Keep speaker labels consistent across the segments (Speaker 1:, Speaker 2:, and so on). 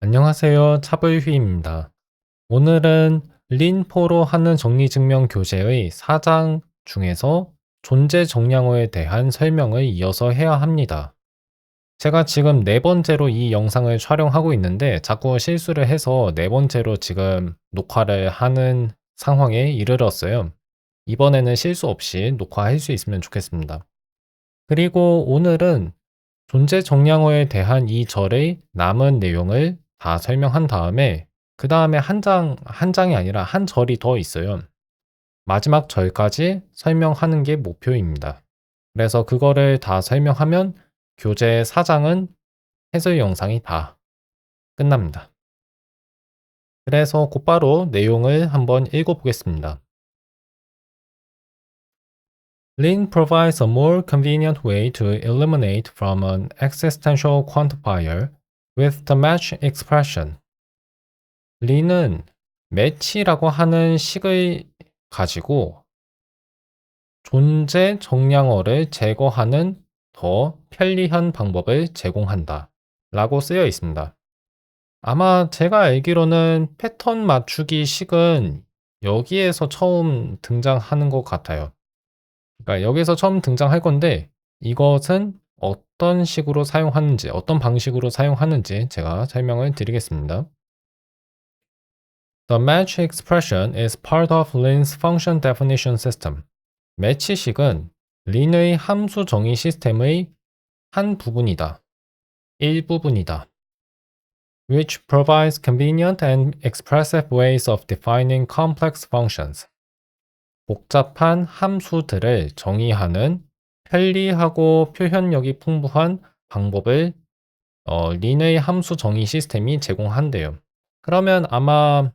Speaker 1: 안녕하세요. 차블휘입니다. 오늘은 린포로 하는 정리증명 교재의 4장 중에서 존재 정량어에 대한 설명을 이어서 해야 합니다. 제가 지금 네 번째로 이 영상을 촬영하고 있는데 자꾸 실수를 해서 네 번째로 지금 녹화를 하는 상황에 이르렀어요. 이번에는 실수 없이 녹화할 수 있으면 좋겠습니다. 그리고 오늘은 존재 정량어에 대한 이 절의 남은 내용을 다 설명한 다음에 그 다음에 한 장이 아니라 한 절이 더 있어요. 마지막 절까지 설명하는 게 목표입니다. 그래서 그거를 다 설명하면 교재 4장은 해설 영상이 다 끝납니다. 그래서 곧바로 내용을 한번 읽어보겠습니다. Lean provides a more convenient way to eliminate from an existential quantifier with the match expression. 린은 매치라고 하는 식을 가지고 존재 정량어를 제거하는 더 편리한 방법을 제공한다 라고 쓰여 있습니다. 아마 제가 알기로는 패턴 맞추기 식은 여기에서 처음 등장하는 것 같아요. 그러니까 여기서 처음 등장할 건데 이것은 어떤 식으로 사용하는지, 어떤 방식으로 사용하는지 제가 설명을 드리겠습니다. The match expression is part of Lin's function definition system. 매치식은 린의 함수 정의 시스템의 한 부분이다. 일부분이다. Which provides convenient and expressive ways of defining complex functions. 복잡한 함수들을 정의하는 편리하고 표현력이 풍부한 방법을 린의 함수 정의 시스템이 제공한대요. 그러면 아마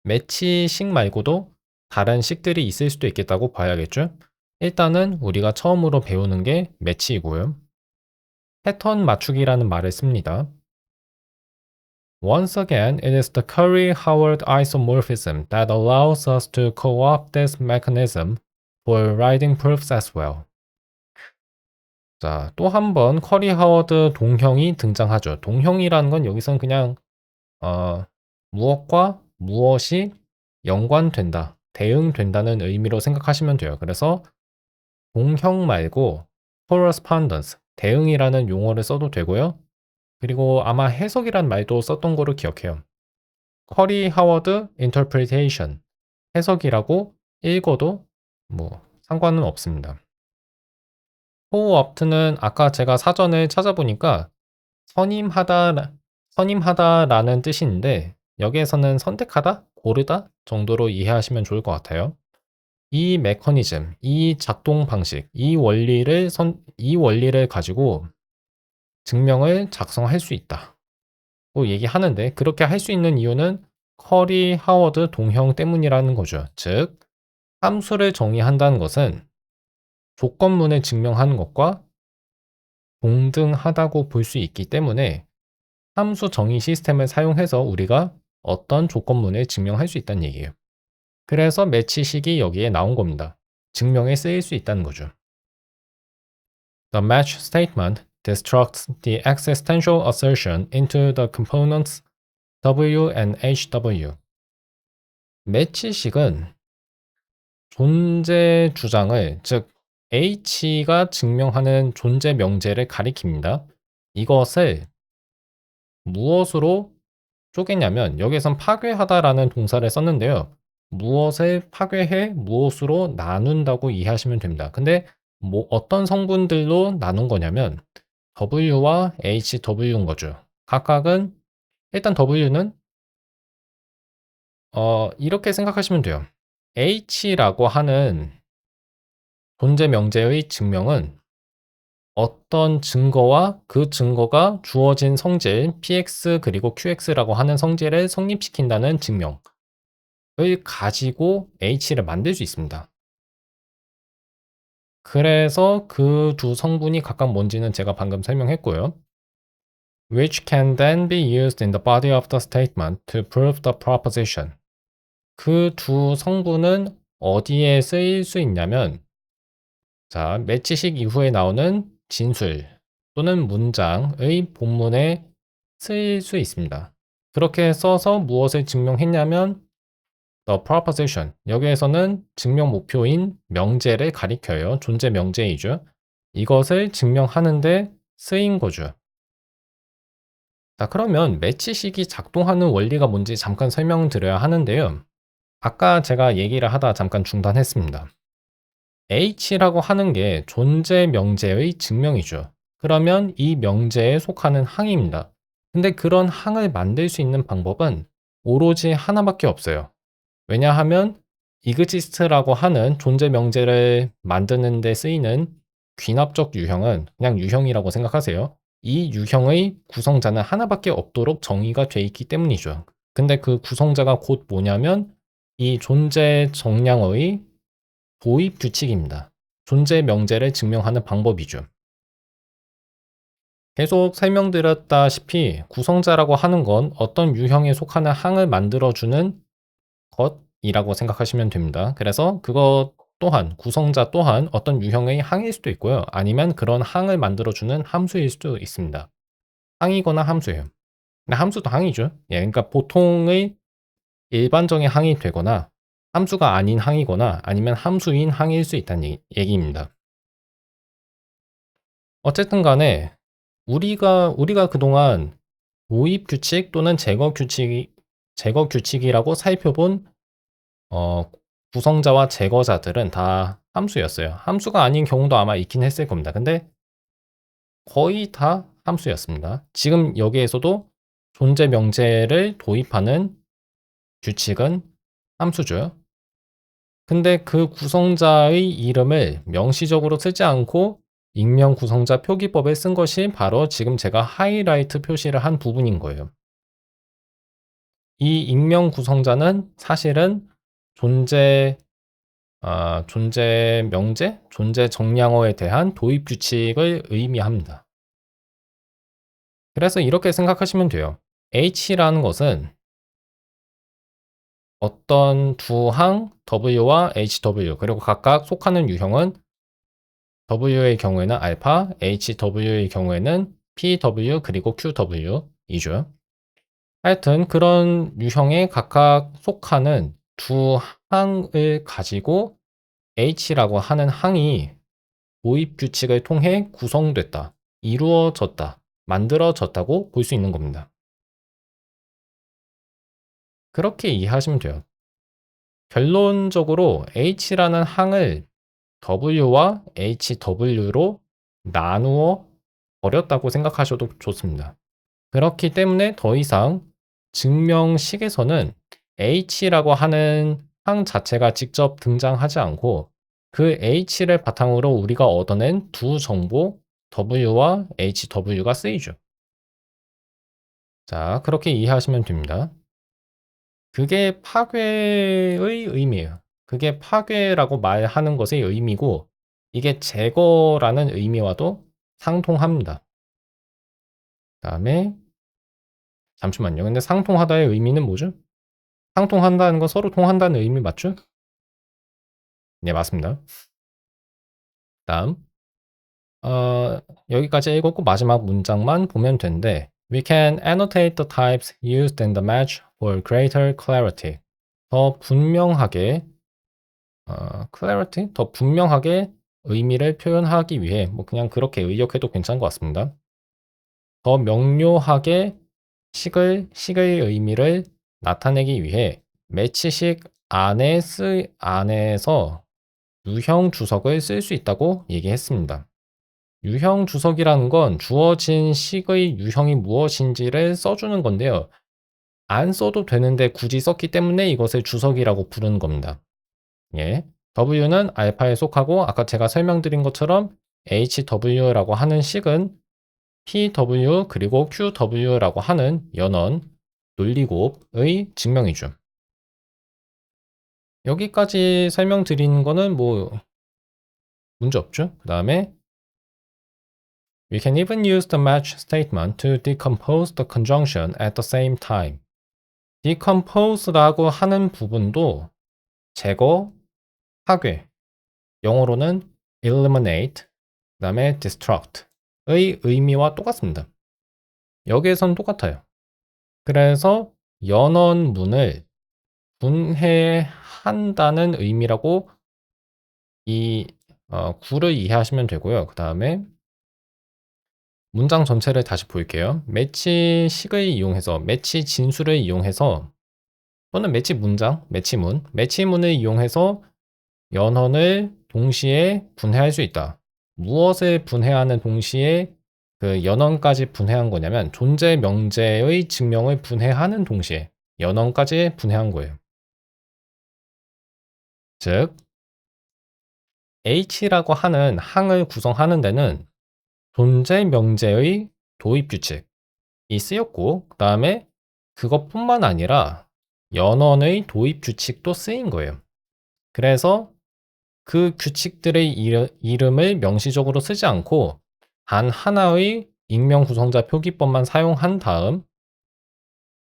Speaker 1: 매치식 말고도 다른 식들이 있을 수도 있겠다고 봐야겠죠? 일단은 우리가 처음으로 배우는 게 매치이고요. 패턴 맞추기라는 말을 씁니다. Once again, it is the Curry-Howard isomorphism that allows us to co-opt this mechanism for writing proofs as well. 자, 또 한 번 커리-하워드 동형이 등장하죠. 동형이라는 건 여기선 그냥 무엇과 무엇이 연관된다, 대응된다는 의미로 생각하시면 돼요. 그래서 동형 말고 correspondence, 대응이라는 용어를 써도 되고요. 그리고 아마 해석이란 말도 썼던 거로 기억해요. 커리 하워드 interpretation, 해석이라고 읽어도 뭐 상관은 없습니다. co-opt는 아까 제가 사전을 찾아보니까 선임하다라는 뜻인데 여기에서는 선택하다, 고르다 정도로 이해하시면 좋을 것 같아요. 이 메커니즘, 이 작동 방식, 이 원리를 가지고 증명을 작성할 수 있다. 고 얘기하는데 그렇게 할 수 있는 이유는 커리 하워드 동형 때문이라는 거죠. 즉, 함수를 정의한다는 것은 조건문을 증명하는 것과 동등하다고 볼 수 있기 때문에 함수 정의 시스템을 사용해서 우리가 어떤 조건문을 증명할 수 있다는 얘기예요. 그래서 매치식이 여기에 나온 겁니다. 증명에 쓰일 수 있다는 거죠. The match statement destructs the existential assertion into the components W and HW. 매치식은 존재 주장을, 즉 H가 증명하는 존재 명제를 가리킵니다. 이것을 무엇으로 쪼개냐면 여기에선 파괴하다라는 동사를 썼는데요. 무엇을 파괴해 무엇으로 나눈다고 이해하시면 됩니다. 근데 뭐 어떤 성분들로 나눈 거냐면 W와 HW인 거죠. 각각은 일단 W는 이렇게 생각하시면 돼요. H라고 하는 존재 명제의 증명은 어떤 증거와 그 증거가 주어진 성질 px 그리고 qx라고 하는 성질을 성립시킨다는 증명을 가지고 h를 만들 수 있습니다. 그래서 그 두 성분이 각각 뭔지는 제가 방금 설명했고요. Which can then be used in the body of the statement to prove the proposition. 그 두 성분은 어디에 쓰일 수 있냐면, 자, 매치식 이후에 나오는 진술 또는 문장의 본문에 쓰일 수 있습니다. 그렇게 써서 무엇을 증명했냐면 the proposition. 여기에서는 증명 목표인 명제를 가리켜요. 존재 명제이죠. 이것을 증명하는데 쓰인 거죠. 자, 그러면 매치식이 작동하는 원리가 뭔지 잠깐 설명드려야 하는데요. 아까 제가 얘기를 하다 잠깐 중단했습니다. H라고 하는 게 존재 명제의 증명이죠. 그러면 이 명제에 속하는 항입니다. 근데 그런 항을 만들 수 있는 방법은 오로지 하나밖에 없어요. 왜냐하면 exist라고 하는 존재 명제를 만드는 데 쓰이는 귀납적 유형은 그냥 유형이라고 생각하세요. 이 유형의 구성자는 하나밖에 없도록 정의가 돼 있기 때문이죠. 근데 그 구성자가 곧 뭐냐면 이 존재 정량의 도입 규칙입니다. 존재 명제를 증명하는 방법이죠. 계속 설명드렸다시피 구성자라고 하는 건 어떤 유형에 속하는 항을 만들어주는 것이라고 생각하시면 됩니다. 그래서 그것 또한 구성자 또한 어떤 유형의 항일 수도 있고요. 아니면 그런 항을 만들어주는 함수일 수도 있습니다. 항이거나 함수예요. 근데 함수도 항이죠. 예, 그러니까 보통의 일반적인 항이 되거나 함수가 아닌 항이거나 아니면 함수인 항일 수 있다는 얘기입니다. 어쨌든 간에 우리가 그동안 도입 규칙 또는 제거 규칙이라고 살펴본 구성자와 제거자들은 다 함수였어요. 함수가 아닌 경우도 아마 있긴 했을 겁니다. 근데 거의 다 함수였습니다. 지금 여기에서도 존재 명제를 도입하는 규칙은 함수죠. 근데 그 구성자의 이름을 명시적으로 쓰지 않고 익명 구성자 표기법에 쓴 것이 바로 지금 제가 하이라이트 표시를 한 부분인 거예요. 이 익명 구성자는 사실은 존재 명제, 존재 정량어에 대한 도입 규칙을 의미합니다. 그래서 이렇게 생각하시면 돼요. H라는 것은 어떤 두 항 W와 HW 그리고 각각 속하는 유형은 W의 경우에는 알파, HW의 경우에는 PW 그리고 QW이죠. 하여튼 그런 유형에 각각 속하는 두 항을 가지고 H라고 하는 항이 도입 규칙을 통해 구성됐다, 이루어졌다, 만들어졌다고 볼 수 있는 겁니다. 그렇게 이해하시면 돼요. 결론적으로 H라는 항을 W와 HW로 나누어 버렸다고 생각하셔도 좋습니다. 그렇기 때문에 더 이상 증명식에서는 H라고 하는 항 자체가 직접 등장하지 않고 그 H를 바탕으로 우리가 얻어낸 두 정보 W와 HW가 쓰이죠. 자, 그렇게 이해하시면 됩니다. 그게 파괴의 의미예요. 그게 파괴라고 말하는 것의 의미고 이게 제거라는 의미와도 상통합니다. 그다음에 잠시만요. 근데 상통하다의 의미는 뭐죠? 상통한다는 건 서로 통한다는 의미 맞죠? 네, 맞습니다. 다음 여기까지 읽었고 마지막 문장만 보면 되는데 We can annotate the types used in the match for greater clarity. 더 분명하게 clarity? 더 분명하게 의미를 표현하기 위해 뭐 그냥 그렇게 의역해도 괜찮은 것 같습니다. 더 명료하게 식의 의미를 나타내기 위해 매치식 안에서 유형 주석을 쓸 수 있다고 얘기했습니다. 유형 주석이라는 건 주어진 식의 유형이 무엇인지를 써주는 건데요. 안 써도 되는데 굳이 썼기 때문에 이것을 주석이라고 부르는 겁니다. 예. W는 알파에 속하고 아까 제가 설명드린 것처럼 HW라고 하는 식은 PW 그리고 QW라고 하는 연원, 논리곱의 증명이죠. 여기까지 설명드린 거는 뭐 문제 없죠. 그 다음에 We can even use the match statement to decompose the conjunction at the same time. decompose라고 하는 부분도 제거, 파괴, 영어로는 eliminate, 그 다음에 destruct의 의미와 똑같습니다. 여기에선 똑같아요. 그래서 연원문을 분해한다는 의미라고 이 구를 이해하시면 되고요. 그다음에 문장 전체를 다시 볼게요. 매치식을 이용해서 매치 진수를 이용해서 또는 매치 문장, 매치문, 매치문을 이용해서 연원을 동시에 분해할 수 있다. 무엇을 분해하는 동시에 그 연원까지 분해한 거냐면 존재 명제의 증명을 분해하는 동시에 연원까지 분해한 거예요. 즉 H라고 하는 항을 구성하는 데는 존재 명제의 도입 규칙이 쓰였고 그 다음에 그것뿐만 아니라 연원의 도입 규칙도 쓰인 거예요. 그래서 그 규칙들의 이름을 명시적으로 쓰지 않고 단 하나의 익명 구성자 표기법만 사용한 다음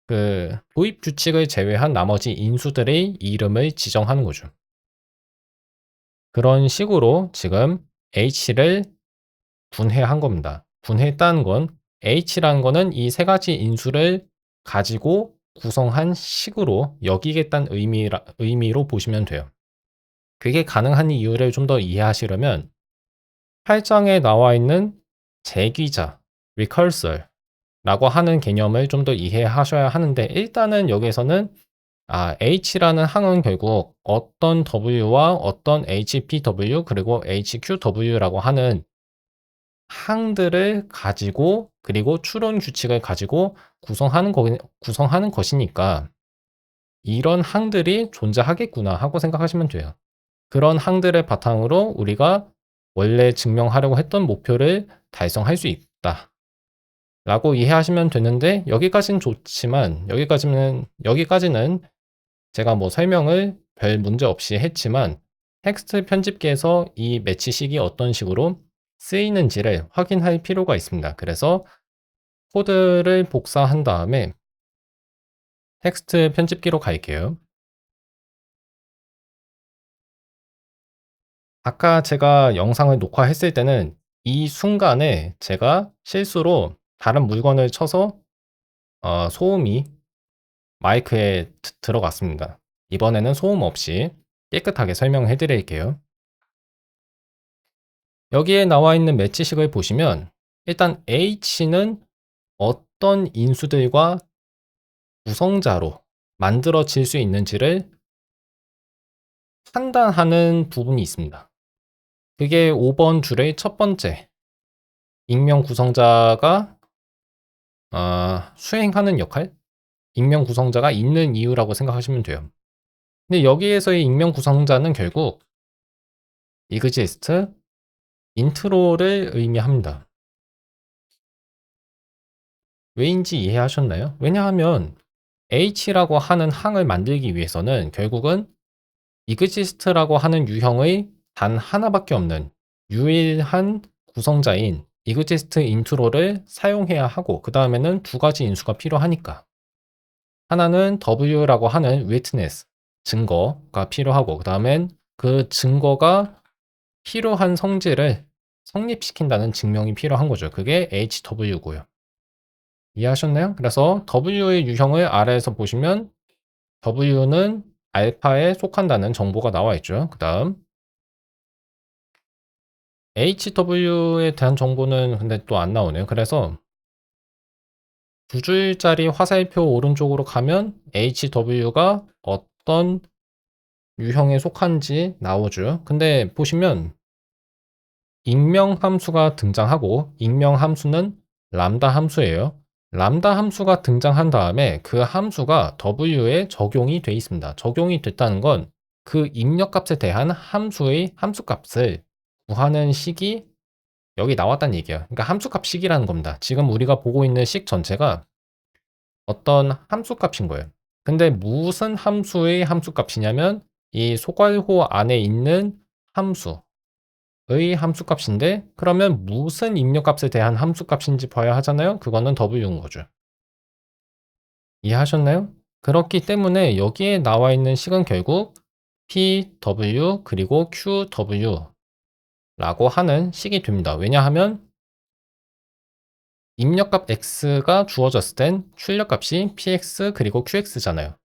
Speaker 1: 그 도입 규칙을 제외한 나머지 인수들의 이름을 지정하는 거죠. 그런 식으로 지금 H를 분해한 겁니다. 분해했다는 건 H라는 거는 이 세 가지 인수를 가지고 구성한 식으로 여기겠다는 의미로 보시면 돼요. 그게 가능한 이유를 좀 더 이해하시려면 8장에 나와 있는 재귀자, recursor라고 하는 개념을 좀 더 이해하셔야 하는데 일단은 여기에서는 H라는 항은 결국 어떤 W와 어떤 HPW 그리고 HQW라고 하는 항들을 가지고 그리고 추론 규칙을 가지고 구성하는 것이니까 이런 항들이 존재하겠구나 하고 생각하시면 돼요. 그런 항들을 바탕으로 우리가 원래 증명하려고 했던 목표를 달성할 수 있다. 라고 이해하시면 되는데 여기까지는 좋지만 여기까지는 제가 뭐 설명을 별 문제 없이 했지만 텍스트 편집기에서 이 매치식이 어떤 식으로 쓰이는지를 확인할 필요가 있습니다. 그래서 코드를 복사한 다음에 텍스트 편집기로 갈게요. 아까 제가 영상을 녹화했을 때는 이 순간에 제가 실수로 다른 물건을 쳐서 소음이 마이크에 들어갔습니다. 이번에는 소음 없이 깨끗하게 설명해 드릴게요. 여기에 나와 있는 매치식을 보시면 일단 H는 어떤 인수들과 구성자로 만들어질 수 있는지를 판단하는 부분이 있습니다. 그게 5번 줄의 첫 번째 익명 구성자가 수행하는 역할? 익명 구성자가 있는 이유라고 생각하시면 돼요. 근데 여기에서의 익명 구성자는 결국 exist, intro를 의미합니다. 왜인지 이해하셨나요? 왜냐하면 H라고 하는 항을 만들기 위해서는 결국은 exist라고 하는 유형의 단 하나밖에 없는 유일한 구성자인 exist intro를 사용해야 하고 그 다음에는 두 가지 인수가 필요하니까 하나는 W라고 하는 witness, 증거가 필요하고 그 다음엔 그 증거가 필요한 성질을 성립시킨다는 증명이 필요한 거죠. 그게 HW고요. 이해하셨나요? 그래서 W의 유형을 아래에서 보시면 W는 알파에 속한다는 정보가 나와 있죠. 그 다음 HW에 대한 정보는 근데 또 안 나오네요. 그래서 두 줄짜리 화살표 오른쪽으로 가면 HW가 어떤 유형에 속한지 나오죠. 근데 보시면 익명 함수가 등장하고 익명 함수는 람다 함수예요. 람다 함수가 등장한 다음에 그 함수가 W에 적용이 돼 있습니다. 적용이 됐다는 건 그 입력값에 대한 함수의 함수값을 구하는 식이 여기 나왔다는 얘기예요. 그러니까 함수값식이라는 겁니다. 지금 우리가 보고 있는 식 전체가 어떤 함수값인 거예요. 근데 무슨 함수의 함수값이냐면 이 소괄호 안에 있는 함수의 함수값인데 그러면 무슨 입력값에 대한 함수값인지 봐야 하잖아요. 그거는 W인 거죠. 이해하셨나요? 그렇기 때문에 여기에 나와 있는 식은 결국 PW 그리고 QW 라고 하는 식이 됩니다. 왜냐하면 입력값 x가 주어졌을 땐 출력값이 px 그리고 qx잖아요.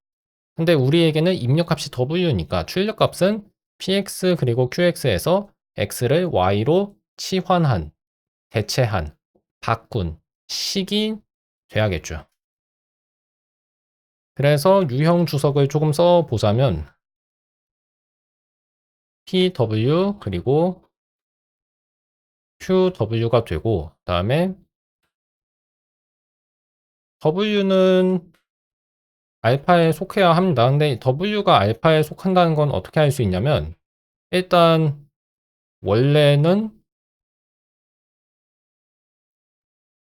Speaker 1: 근데 우리에게는 입력값이 w니까 출력값은 px 그리고 qx에서 x를 y로 치환한, 대체한, 바꾼 식이 돼야겠죠. 그래서 유형 주석을 조금 써보자면 pw 그리고 qw가 되고, 그 다음에 w는 알파에 속해야 합니다. 근데 w가 알파에 속한다는 건 어떻게 알 수 있냐면, 일단 원래는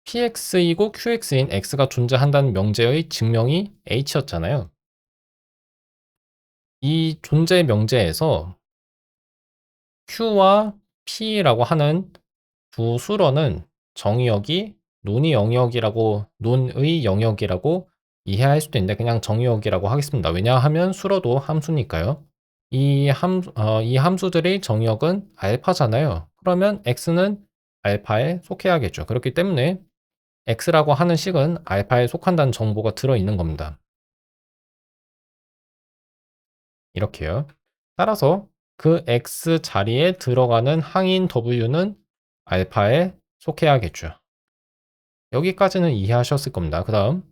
Speaker 1: px이고 qx인 x가 존재한다는 명제의 증명이 h였잖아요. 이 존재 명제에서 q와 p라고 하는 두 수로는 정의역이 논의 영역이라고 이해할 수도 있는데 그냥 정의역이라고 하겠습니다. 왜냐하면 수로도 함수니까요. 이 함수들의 정의역은 알파잖아요. 그러면 x는 알파에 속해야겠죠. 그렇기 때문에 x라고 하는 식은 알파에 속한다는 정보가 들어있는 겁니다. 이렇게요. 따라서 그 x 자리에 들어가는 항인 w는 알파에 속해야겠죠. 여기까지는 이해하셨을 겁니다. 그 다음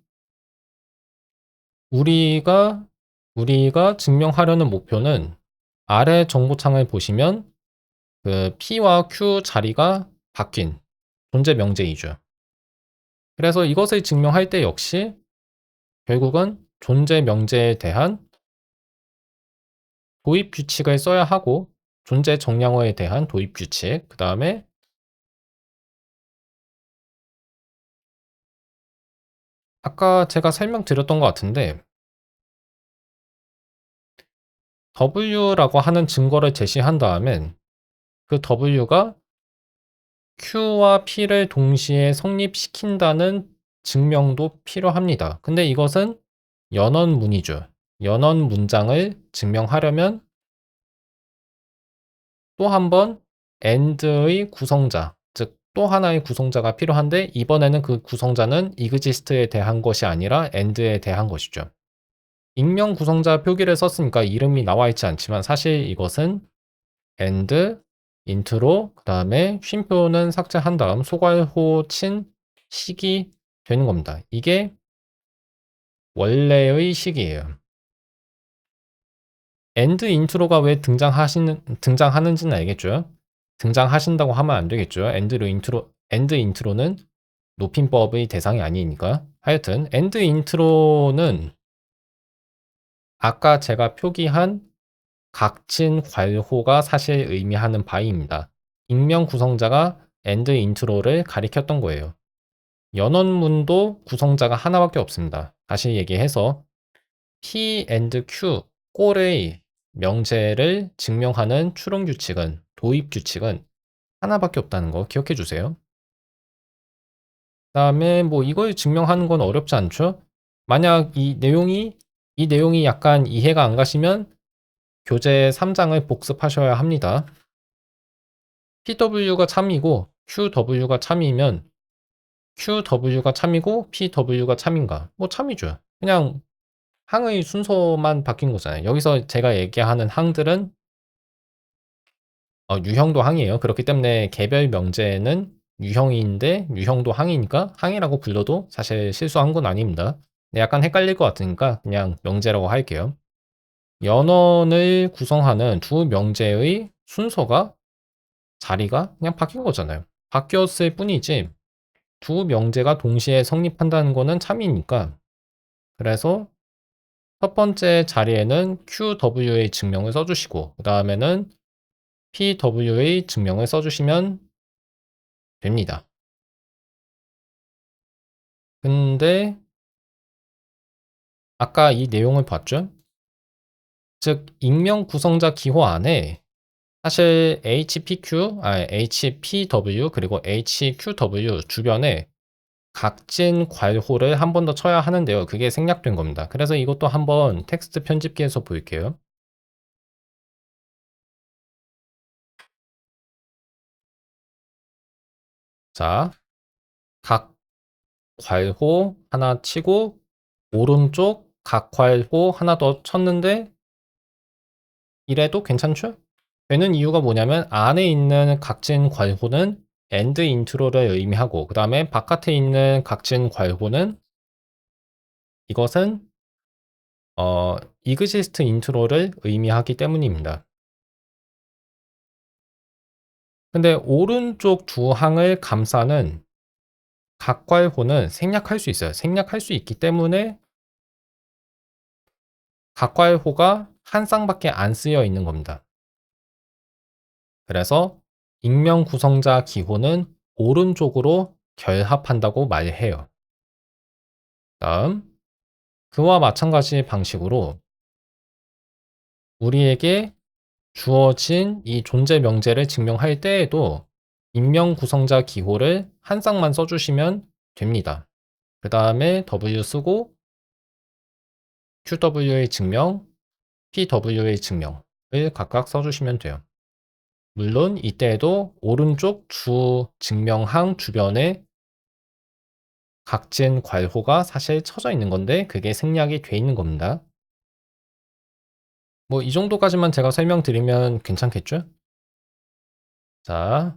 Speaker 1: 우리가 증명하려는 목표는 아래 정보창을 보시면 그 P와 Q 자리가 바뀐 존재 명제이죠. 그래서 이것을 증명할 때 역시 결국은 존재 명제에 대한 도입 규칙을 써야 하고, 존재 정량화에 대한 도입 규칙, 그 다음에 아까 제가 설명드렸던 것 같은데 W라고 하는 증거를 제시한 다음엔 그 W가 Q와 P를 동시에 성립시킨다는 증명도 필요합니다. 근데 이것은 연원문이죠. 연원 문장을 증명하려면 또 한 번 AND의 구성자, 즉 또 하나의 구성자가 필요한데 이번에는 그 구성자는 EXIST에 대한 것이 아니라 AND에 대한 것이죠. 익명 구성자 표기를 썼으니까 이름이 나와 있지 않지만 사실 이것은 AND, 인트로, 그 다음에 쉼표는 삭제한 다음 소괄호 친 식이 되는 겁니다. 이게 원래의 식이에요. AND 인트로가 왜 등장하는지는 알겠죠? 등장하신다고 하면 안 되겠죠. AND 인트로는 높임법의 대상이 아니니까. 하여튼 AND 인트로는 아까 제가 표기한 각진 괄호가 사실 의미하는 바입니다. 익명 구성자가 AND 인트로를 가리켰던 거예요. 연원문도 구성자가 하나밖에 없습니다. 다시 얘기해서 P and Q 꼴의 명제를 증명하는 추론 규칙은, 도입 규칙은 하나밖에 없다는 거 기억해 주세요. 그다음에 뭐 이걸 증명하는 건 어렵지 않죠? 만약 이 내용이 약간 이해가 안 가시면 교재 3장을 복습하셔야 합니다. PW가 참이고 QW가 참이면 QW가 참이고 PW가 참인가? 뭐 참이죠. 그냥 항의 순서만 바뀐 거잖아요. 여기서 제가 얘기하는 항들은 유형도 항이에요. 그렇기 때문에 개별 명제는 유형인데 유형도 항이니까 항이라고 불러도 사실 실수한 건 아닙니다. 약간 헷갈릴 것 같으니까 그냥 명제라고 할게요. 연원을 구성하는 두 명제의 순서가, 자리가 그냥 바뀐 거잖아요. 바뀌었을 뿐이지 두 명제가 동시에 성립한다는 거는 참이니까. 그래서 첫 번째 자리에는 QW의 증명을 써주시고 그 다음에는 PW의 증명을 써주시면 됩니다. 근데 아까 이 내용을 봤죠? 즉 익명 구성자 기호 안에 사실 HPW 그리고 HQW 주변에 각진 괄호를 한 번 더 쳐야 하는데요. 그게 생략된 겁니다. 그래서 이것도 한번 텍스트 편집기에서 볼게요. 자, 각 괄호 하나 치고 오른쪽 각괄호 하나 더 쳤는데 이래도 괜찮죠? 되는 이유가 뭐냐면 안에 있는 각진 괄호는 end intro를 의미하고 그 다음에 바깥에 있는 각진 괄호는 이것은 exist intro를 의미하기 때문입니다. 근데 오른쪽 두 항을 감싸는 각괄호는 생략할 수 있어요. 생략할 수 있기 때문에 각괄호가 한 쌍밖에 안 쓰여 있는 겁니다. 그래서 익명 구성자 기호는 오른쪽으로 결합한다고 말해요. 다음, 그와 마찬가지 방식으로 우리에게 주어진 이 존재 명제를 증명할 때에도 익명 구성자 기호를 한 쌍만 써주시면 됩니다. 그 다음에 W 쓰고 QW의 증명, PW의 증명을 각각 써주시면 돼요. 물론 이때에도 오른쪽 주 증명항 주변에 각진 괄호가 사실 쳐져 있는 건데 그게 생략이 돼 있는 겁니다. 뭐 이 정도까지만 제가 설명드리면 괜찮겠죠? 자,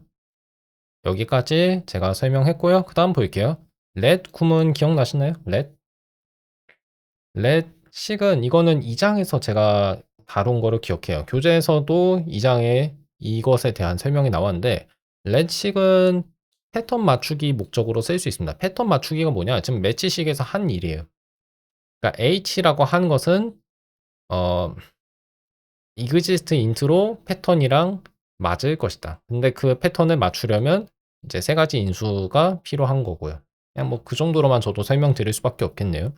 Speaker 1: 여기까지 제가 설명했고요. 그 다음 볼게요. let 구문 기억나시나요? let 식은 이거는 2장에서 제가 다룬 거를 기억해요. 교재에서도 2장에 이것에 대한 설명이 나왔는데 let 식은 패턴 맞추기 목적으로 쓸 수 있습니다. 패턴 맞추기가 뭐냐? 지금 매치식에서 한 일이에요. 그러니까 h라고 하는 것은 exist int로 패턴이랑 맞을 것이다. 근데 그 패턴을 맞추려면 이제 세 가지 인수가 필요한 거고요. 그냥 뭐 그 정도로만 저도 설명드릴 수밖에 없겠네요.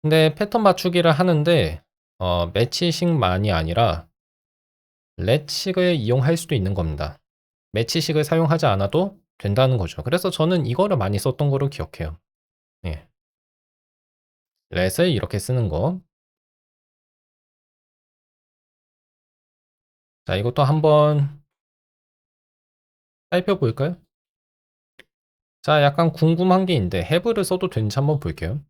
Speaker 1: 근데 패턴 맞추기를 하는데 매치식만이 아니라 렛식을 이용할 수도 있는 겁니다. 매치식을 사용하지 않아도 된다는 거죠. 그래서 저는 이거를 많이 썼던 거로 기억해요. 예. 렛을 이렇게 쓰는 거. 자, 이것도 한번 살펴볼까요? 자, 약간 궁금한 게 있는데 have를 써도 되는지 한번 볼게요.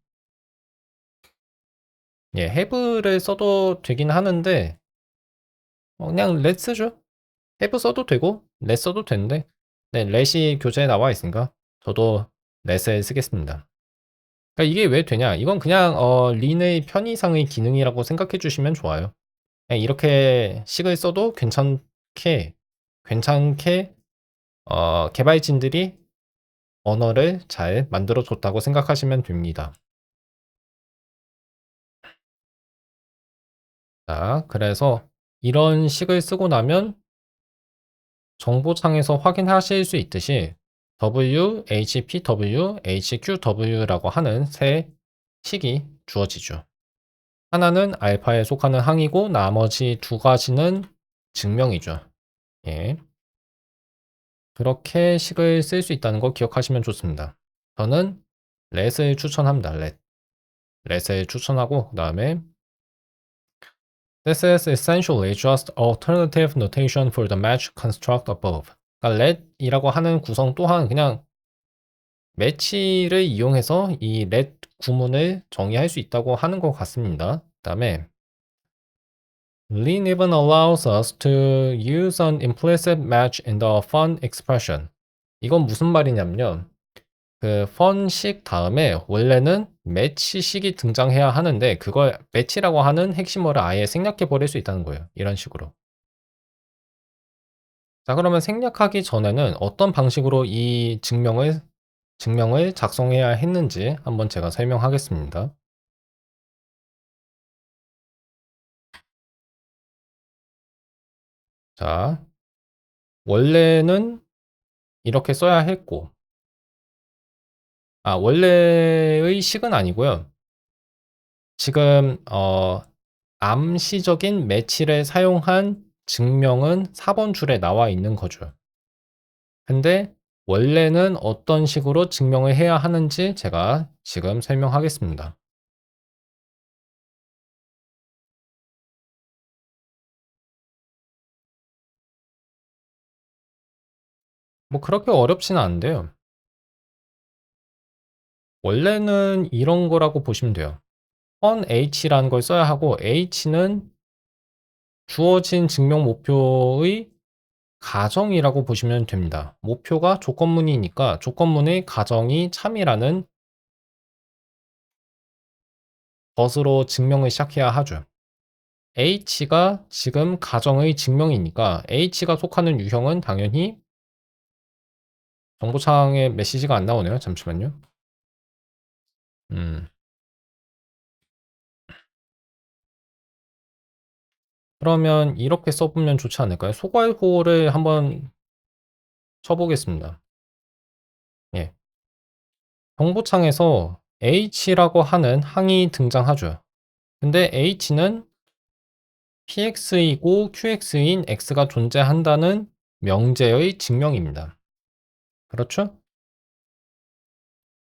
Speaker 1: 예, have를 써도 되긴 하는데 그냥 let 쓰죠. have 써도 되고 let 써도 되는데 네, let이 교재에 나와 있으니까 저도 let을 쓰겠습니다. 그러니까 이게 왜 되냐? 이건 그냥 린의 편의상의 기능이라고 생각해 주시면 좋아요. 그냥 이렇게 식을 써도 괜찮게 개발진들이 언어를 잘 만들어 줬다고 생각하시면 됩니다. 자, 그래서 이런 식을 쓰고 나면 정보창에서 확인하실 수 있듯이 W, HPW, HQW라고 하는 세 식이 주어지죠. 하나는 알파에 속하는 항이고 나머지 두 가지는 증명이죠. 예. 그렇게 식을 쓸 수 있다는 거 기억하시면 좋습니다. 저는 let을 추천합니다. let을 추천하고 그 다음에 This is essentially just alternative notation for the match construct above. 그러니까 let이라고 하는 구성 또한 그냥 매치를 이용해서 이 let 구문을 정의할 수 있다고 하는 것 같습니다. 그 다음에 Lean even allows us to use an implicit match in the fun expression. 이건 무슨 말이냐면요. 그 fun식 다음에 원래는 match식이 등장해야 하는데 그걸 match라고 하는 핵심어를 아예 생략해 버릴 수 있다는 거예요. 이런 식으로. 자, 그러면 생략하기 전에는 어떤 방식으로 이 증명을 작성해야 했는지 한번 제가 설명하겠습니다. 자, 원래는 이렇게 써야 했고, 원래의 식은 아니고요. 지금 암시적인 매치를 사용한 증명은 4번 줄에 나와 있는 거죠. 근데 원래는 어떤 식으로 증명을 해야 하는지 제가 지금 설명하겠습니다. 뭐 그렇게 어렵지는 않은데요. 원래는 이런 거라고 보시면 돼요. h라는 걸 써야 하고 h는 주어진 증명 목표의 가정이라고 보시면 됩니다. 목표가 조건문이니까 조건문의 가정이 참이라는 것으로 증명을 시작해야 하죠. h가 지금 가정의 증명이니까 h가 속하는 유형은 당연히 정보창에 메시지가 안 나오네요. 잠시만요. 그러면 이렇게 써보면 좋지 않을까요? 소괄호를 한번 쳐보겠습니다. 예. 정보창에서 h라고 하는 항이 등장하죠. 근데 h는 px이고 qx인 x가 존재한다는 명제의 증명입니다. 그렇죠?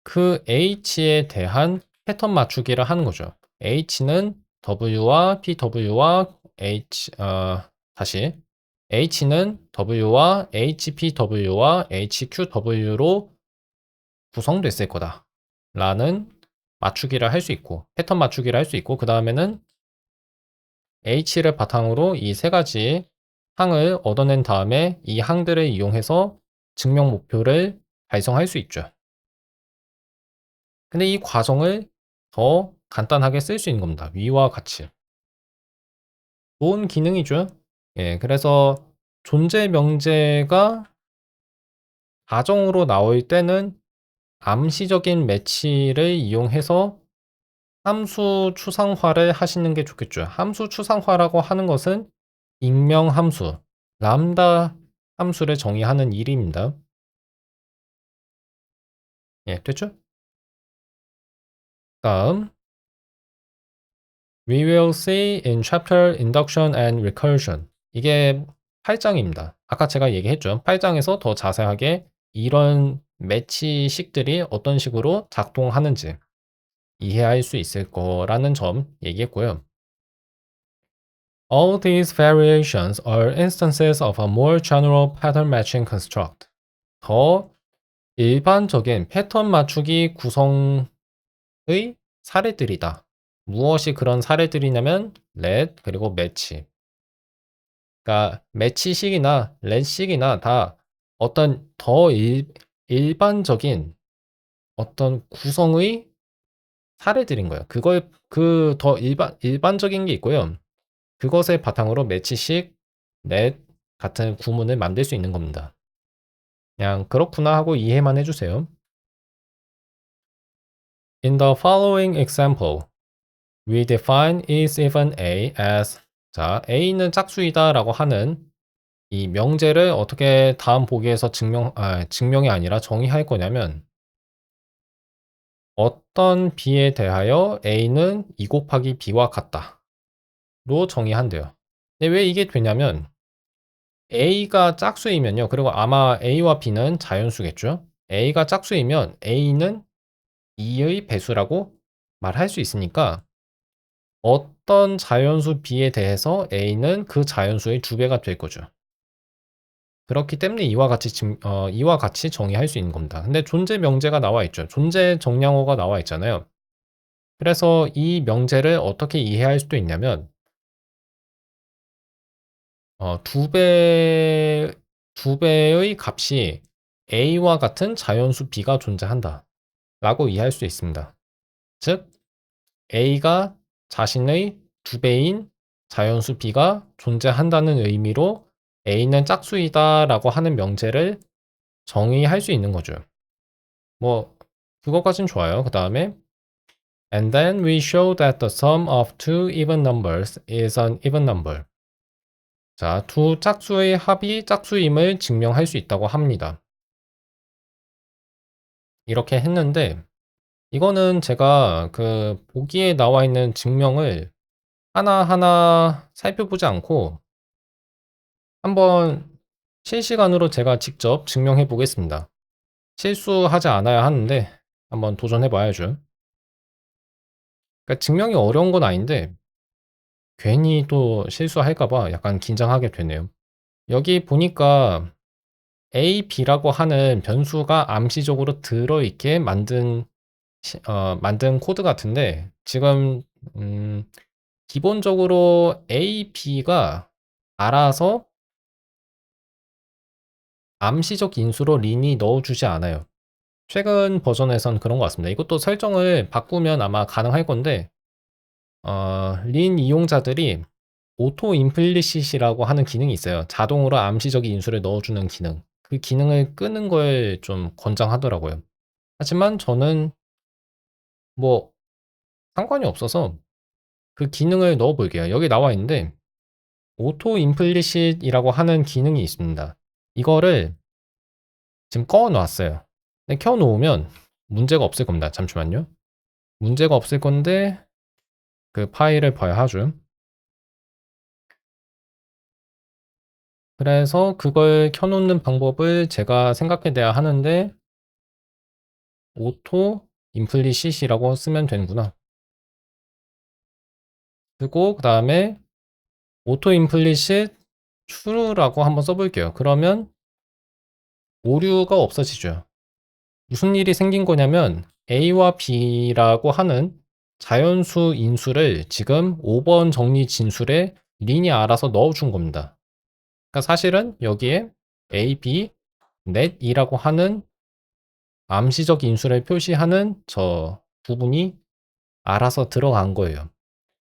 Speaker 1: 그 h에 대한 패턴 맞추기를 하는 거죠. h는 w와 pw와 다시 h는 w와 hpw와 hqw로 구성됐을 거다 라는 맞추기를 할 수 있고 패턴 맞추기를 할 수 있고 그 다음에는 h를 바탕으로 이 세 가지 항을 얻어낸 다음에 이 항들을 이용해서 증명 목표를 달성할 수 있죠. 근데 이 과정을 더 간단하게 쓸 수 있는 겁니다. 위와 같이. 좋은 기능이죠. 예, 그래서 존재 명제가 가정으로 나올 때는 암시적인 매치를 이용해서 함수 추상화를 하시는 게 좋겠죠. 함수 추상화라고 하는 것은 익명 함수, 람다 함수를 정의하는 일입니다. 예, 됐죠? 다음 We will see in chapter induction and recursion. 이게 8장입니다. 아까 제가 얘기했죠. 8장에서 더 자세하게 이런 매치식들이 어떤 식으로 작동하는지 이해할 수 있을 거라는 점 얘기했고요. All these variations are instances of a more general pattern matching construct. 더 일반적인 패턴 맞추기 구성의 사례들이다. 무엇이 그런 사례들이냐면 let 그리고 match. 그러니까 match식이나 let식이나 다 어떤 더 일반적인 어떤 구성의 사례들인 거예요. 그걸 그 더 일반적인 게 있고요. 그것을 바탕으로 매치식, net 같은 구문을 만들 수 있는 겁니다. 그냥 그렇구나 하고 이해만 해주세요. In the following example, we define is even a as 자, a는 짝수이다 라고 하는 이 명제를 어떻게 다음 보기에서 증명이 아니라 정의할 거냐면 어떤 b에 대하여 a는 2 곱하기 b와 같다 로 정의한대요. 근데 왜 이게 되냐면 a가 짝수이면요. 그리고 아마 a와 b는 자연수겠죠. a가 짝수이면 a는 2의 배수라고 말할 수 있으니까 어떤 자연수 b에 대해서 a는 그 자연수의 2배가 될 거죠. 그렇기 때문에 이와 같이 정의할 수 있는 겁니다. 근데 존재 명제가 나와 있죠. 존재 정량어가 나와 있잖아요. 그래서 이 명제를 어떻게 이해할 수도 있냐면 2배의 값이 a와 같은 자연수 b가 존재한다 라고 이해할 수 있습니다. 즉 a가 자신의 2배인 자연수 b가 존재한다는 의미로 a는 짝수이다 라고 하는 명제를 정의할 수 있는 거죠. 뭐 그것까진 좋아요. 그 다음에 And then we show that the sum of two even numbers is an even number. 자, 두 짝수의 합이 짝수임을 증명할 수 있다고 합니다. 이렇게 했는데 이거는 제가 그 보기에 나와 있는 증명을 하나하나 살펴보지 않고 한번 실시간으로 제가 직접 증명해 보겠습니다. 실수하지 않아야 하는데 한번 도전해 봐야죠. 그러니까 증명이 어려운 건 아닌데 괜히 또 실수할까 봐 약간 긴장하게 되네요. 여기 보니까 A, B라고 하는 변수가 암시적으로 들어있게 만든 만든 코드 같은데 지금 음 기본적으로 A, B가 알아서 암시적 인수로 린이 넣어주지 않아요. 최근 버전에선 그런 것 같습니다. 이것도 설정을 바꾸면 아마 가능할 건데 린 이용자들이 오토 임플리시이라고 하는 기능이 있어요. 자동으로 암시적 인수를 넣어주는 기능. 그 기능을 끄는 걸 좀 권장하더라고요. 하지만 저는 뭐 상관이 없어서 그 기능을 넣어 볼게요. 여기 나와 있는데 오토 임플리시이라고 하는 기능이 있습니다. 이거를 지금 꺼 놨어요. 근데 켜 놓으면 문제가 없을 겁니다. 잠시만요. 문제가 없을 건데 그 파일을 봐야 하죠. 그래서 그걸 켜 놓는 방법을 제가 생각해 내야 하는데 오토 임플리시이라고 쓰면 되는구나. 쓰고 그다음에 오토 임플리시 true라고 한번 써 볼게요. 그러면 오류가 없어지죠. 무슨 일이 생긴 거냐면 A와 B라고 하는 자연수 인수를 지금 5번 정리 진술에 린이 알아서 넣어준 겁니다. 그러니까 사실은 여기에 A, B, net이라고 하는 암시적 인수를 표시하는 저 부분이 알아서 들어간 거예요.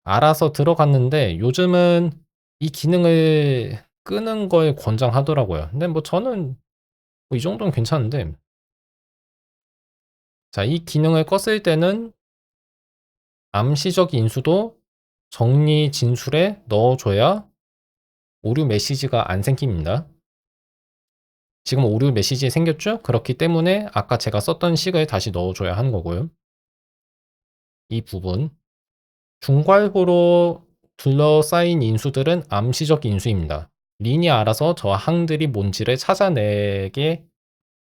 Speaker 1: 알아서 들어갔는데 요즘은 이 기능을 끄는 걸 권장하더라고요. 근데 뭐 저는 뭐 이 정도는 괜찮은데 자, 이 기능을 껐을 때는 암시적 인수도 정리 진술에 넣어줘야 오류 메시지가 안 생깁니다. 지금 오류 메시지 생겼죠? 그렇기 때문에 아까 제가 썼던 식을 다시 넣어줘야 하는 거고요. 이 부분 중괄호로 둘러싸인 인수들은 암시적 인수입니다. 린이 알아서 저 항들이 뭔지를 찾아내게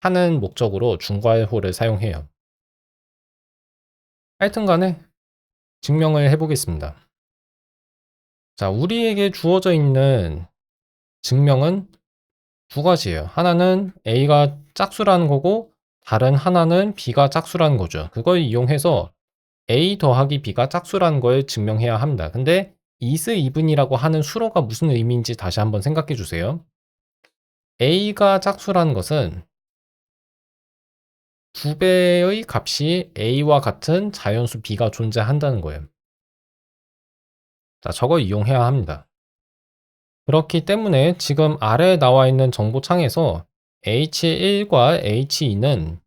Speaker 1: 하는 목적으로 중괄호를 사용해요. 하여튼 간에 증명을 해보겠습니다. 자, 우리에게 주어져 있는 증명은 두 가지예요. 하나는 A가 짝수라는 거고 다른 하나는 B가 짝수라는 거죠. 그걸 이용해서 A 더하기 B가 짝수라는 걸 증명해야 합니다. 근데 is even이라고 하는 수로가 무슨 의미인지 다시 한번 생각해 주세요. A가 짝수라는 것은 두 배의 값이 A와 같은 자연수 B가 존재한다는 거예요. 자, 저걸 이용해야 합니다. 그렇기 때문에 지금 아래에 나와 있는 정보창에서 H1과 H2는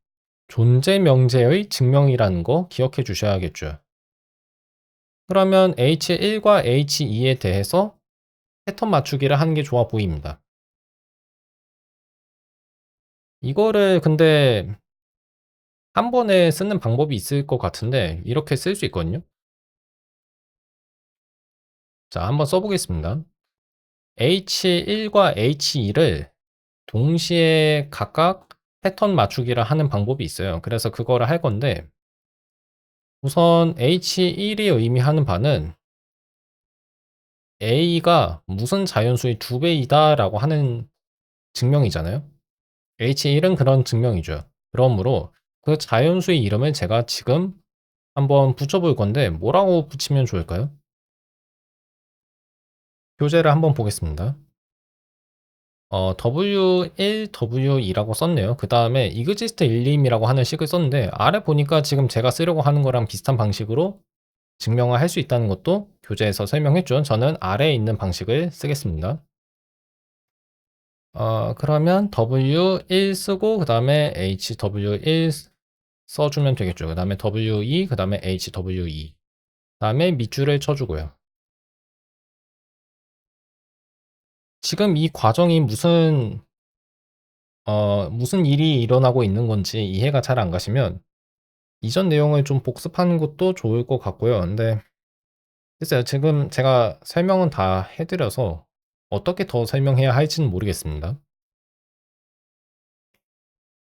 Speaker 1: 존재 명제의 증명이라는 거 기억해 주셔야겠죠. 그러면 H1과 H2에 대해서 패턴 맞추기를 하는 게 좋아 보입니다. 이거를 근데 한 번에 쓰는 방법이 있을 것 같은데 이렇게 쓸 수 있거든요. 자, 한번 써보겠습니다. H1과 H2를 동시에 각각 패턴 맞추기를 하는 방법이 있어요. 그래서 그거를 할 건데 우선 H1이 의미하는 바는 A가 무슨 자연수의 2배이다 라고 하는 증명이잖아요. H1은 그런 증명이죠. 그러므로 그 자연수의 이름을 제가 지금 한번 붙여볼 건데 뭐라고 붙이면 좋을까요? 교재를 한번 보겠습니다. W1, W2라고 썼네요. 그 다음에 exist 1임이라고 하는 식을 썼는데 아래 보니까 지금 제가 쓰려고 하는 거랑 비슷한 방식으로 증명을 할 수 있다는 것도 교재에서 설명했죠. 저는 아래에 있는 방식을 쓰겠습니다. 그러면 W1 쓰고 그 다음에 HW1 써주면 되겠죠. 그 다음에 W2, 그 다음에 HW2. 그 다음에 밑줄을 쳐주고요. 지금 이 과정이 무슨 일이 일어나고 있는 건지 이해가 잘 안 가시면 이전 내용을 좀 복습하는 것도 좋을 것 같고요. 근데 글쎄요. 지금 제가 설명은 다 해드려서 어떻게 더 설명해야 할지는 모르겠습니다.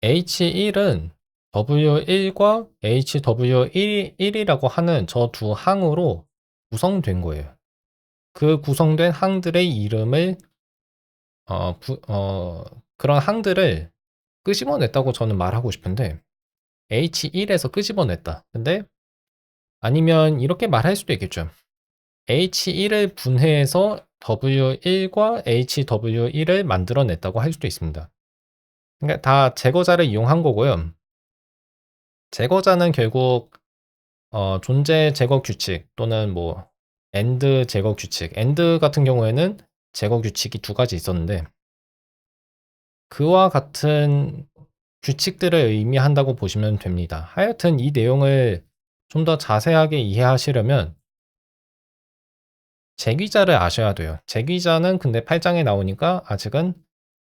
Speaker 1: H1은 W1과 HW1이라고 하는 저 두 항으로 구성된 거예요. 그 구성된 항들의 이름을 그런 항들을 끄집어냈다고 저는 말하고 싶은데 H1에서 끄집어냈다. 근데 아니면 이렇게 말할 수도 있겠죠. H1을 분해해서 W1과 HW1을 만들어냈다고 할 수도 있습니다. 그러니까 다 제거자를 이용한 거고요. 제거자는 결국 존재 제거 규칙 또는 뭐 AND 제거 규칙. AND 같은 경우에는 제거 규칙이 두 가지 있었는데 그와 같은 규칙들을 의미한다고 보시면 됩니다. 하여튼 이 내용을 좀 더 자세하게 이해하시려면 제귀자를 아셔야 돼요. 제귀자는 근데 8장에 나오니까 아직은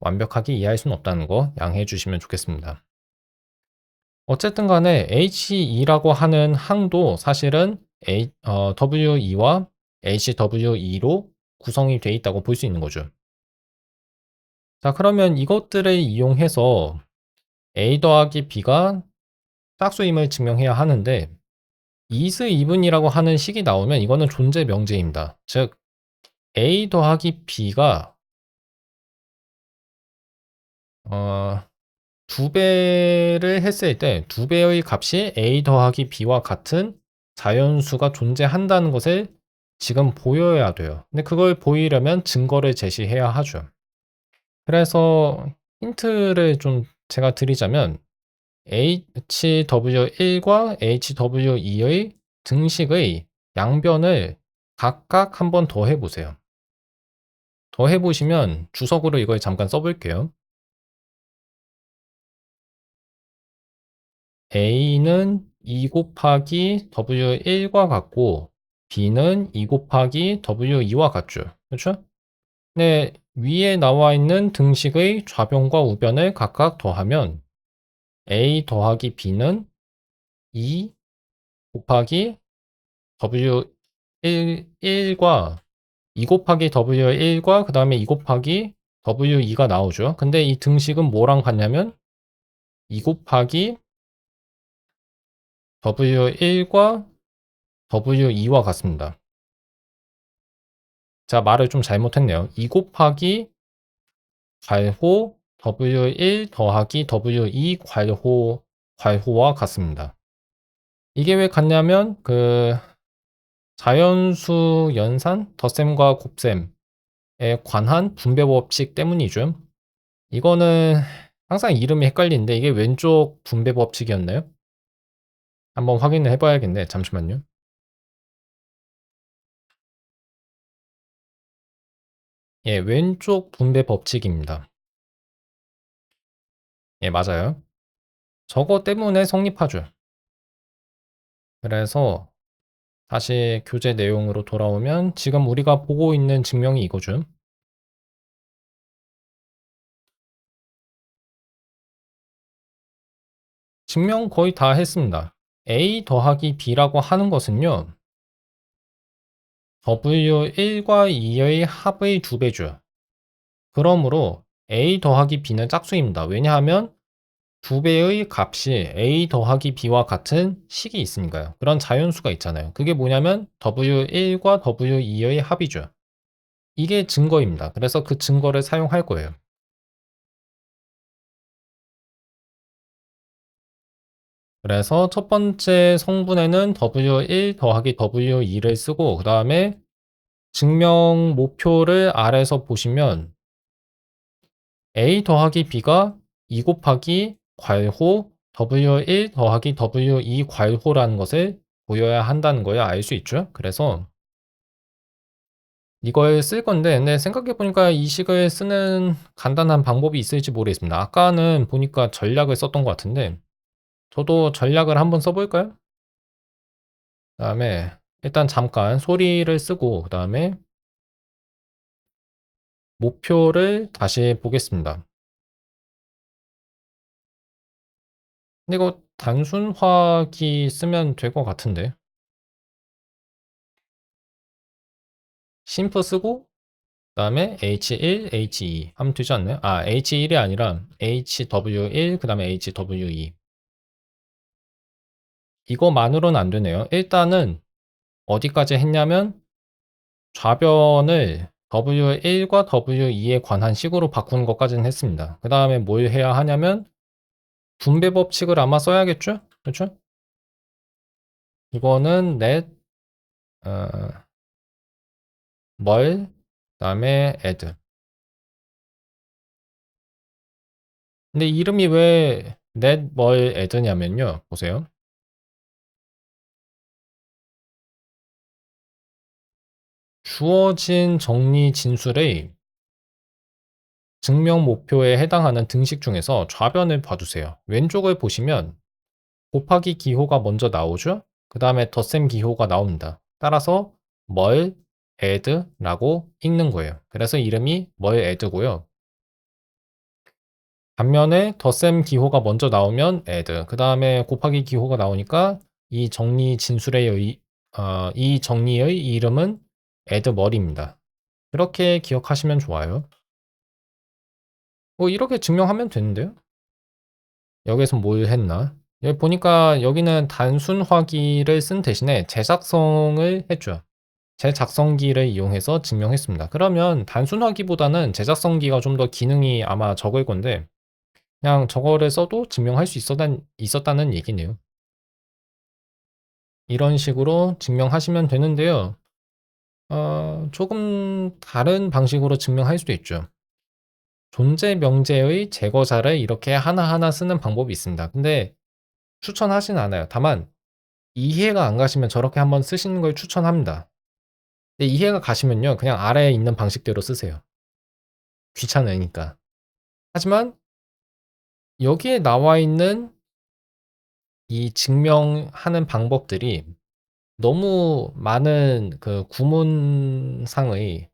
Speaker 1: 완벽하게 이해할 수는 없다는 거 양해해 주시면 좋겠습니다. 어쨌든 간에 H2라고 하는 항도 사실은 W2와 HW2로 구성이 되어 있다고 볼 수 있는 거죠. 자, 그러면 이것들을 이용해서 A 더하기 B가 짝수임을 증명해야 하는데 is even이라고 하는 식이 나오면 이거는 존재 명제입니다. 즉 A 더하기 B가 2배를 했을 때 2배의 값이 A 더하기 B와 같은 자연수가 존재한다는 것을 지금 보여야 돼요. 근데 그걸 보이려면 증거를 제시해야 하죠. 그래서 힌트를 좀 제가 드리자면 HW1과 HW2의 등식의 양변을 각각 한번 더 해보세요. 더 해보시면 주석으로 이걸 잠깐 써볼게요. A는 2 곱하기 W1과 같고 B는 2 곱하기 W2와 같죠. 그렇죠? 네, 위에 나와 있는 등식의 좌변과 우변을 각각 더하면 A 더하기 B는 2 곱하기 W1과 2 곱하기 W1과 그 다음에 2 곱하기 W2가 나오죠. 근데 이 등식은 뭐랑 같냐면 2 곱하기 W1과 W2와 같습니다. 자, 말을 좀 잘못했네요. 2 곱하기 괄호 W1 더하기 W2 괄호와 같습니다. 이게 왜 같냐면 자연수 연산 덧셈과 곱셈에 관한 분배 법칙 때문이죠. 이거는 항상 이름이 헷갈리는데 이게 왼쪽 분배 법칙이었나요? 한번 확인을 해봐야겠네. 잠시만요. 예, 왼쪽 분배 법칙입니다. 예, 맞아요. 저거 때문에 성립하죠. 그래서 다시 교재 내용으로 돌아오면 지금 우리가 보고 있는 증명이 이거죠. 증명 거의 다 했습니다. A 더하기 B라고 하는 것은요. W1과 2의 합의 2배죠. 그러므로 A 더하기 B는 짝수입니다. 왜냐하면 2배의 값이 A 더하기 B와 같은 식이 있으니까요. 그런 자연수가 있잖아요. 그게 뭐냐면 W1과 W2의 합이죠. 이게 증거입니다. 그래서 그 증거를 사용할 거예요. 그래서 첫 번째 성분에는 W1 더하기 W2를 쓰고 그 다음에 증명 목표를 아래에서 보시면 A 더하기 B가 2 곱하기 괄호 W1 더하기 W2 괄호라는 것을 보여야 한다는 거에 알 수 있죠. 그래서 이걸 쓸 건데 근데 생각해 보니까 이 식을 쓰는 간단한 방법이 있을지 모르겠습니다. 아까는 보니까 전략을 썼던 것 같은데 저도 전략을 한번 써볼까요? 그다음에 일단 잠깐 소리를 쓰고 그다음에 목표를 다시 보겠습니다. 근데 이거 단순화기 쓰면 될 것 같은데 심프 쓰고 그다음에 H1, H2 하면 되지 않나요? 아, H1이 아니라 HW1 그다음에 HW2 이거만으로는 안 되네요. 일단은 어디까지 했냐면 좌변을 W1과 W2에 관한 식으로 바꾸는 것까지는 했습니다. 그 다음에 뭘 해야 하냐면 분배 법칙을 아마 써야겠죠? 그쵸? 이거는 net, 어, 뭘, 그다음에 add. 근데 이름이 왜 net 뭘 add냐면요. 보세요. 주어진 정리 진술의 증명 목표에 해당하는 등식 중에서 좌변을 봐주세요. 왼쪽을 보시면 곱하기 기호가 먼저 나오죠? 그 다음에 덧셈 기호가 나옵니다. 따라서 뭘 add라고 읽는 거예요. 그래서 이름이 뭘 add고요. 반면에 덧셈 기호가 먼저 나오면 add, 그 다음에 곱하기 기호가 나오니까 이 정리 진술의 이 정리의 이름은 add 머리입니다. 이렇게 기억하시면 좋아요. 뭐 이렇게 증명하면 되는데요. 여기서 뭘 했나? 여기 보니까 여기는 단순화기를 쓴 대신에 재작성을 했죠. 재작성기를 이용해서 증명했습니다. 그러면 단순화기보다는 재작성기가 좀 더 기능이 아마 적을 건데 그냥 저거를 써도 증명할 수 있었다는 얘기네요. 이런 식으로 증명하시면 되는데요. 조금 다른 방식으로 증명할 수도 있죠. 존재 명제의 제거자를 이렇게 하나하나 쓰는 방법이 있습니다. 근데 추천하진 않아요. 다만 이해가 안 가시면 저렇게 한번 쓰시는 걸 추천합니다. 근데 이해가 가시면요. 그냥 아래에 있는 방식대로 쓰세요. 귀찮으니까. 하지만 여기에 나와 있는 이 증명하는 방법들이 너무 많은 그 구문상의,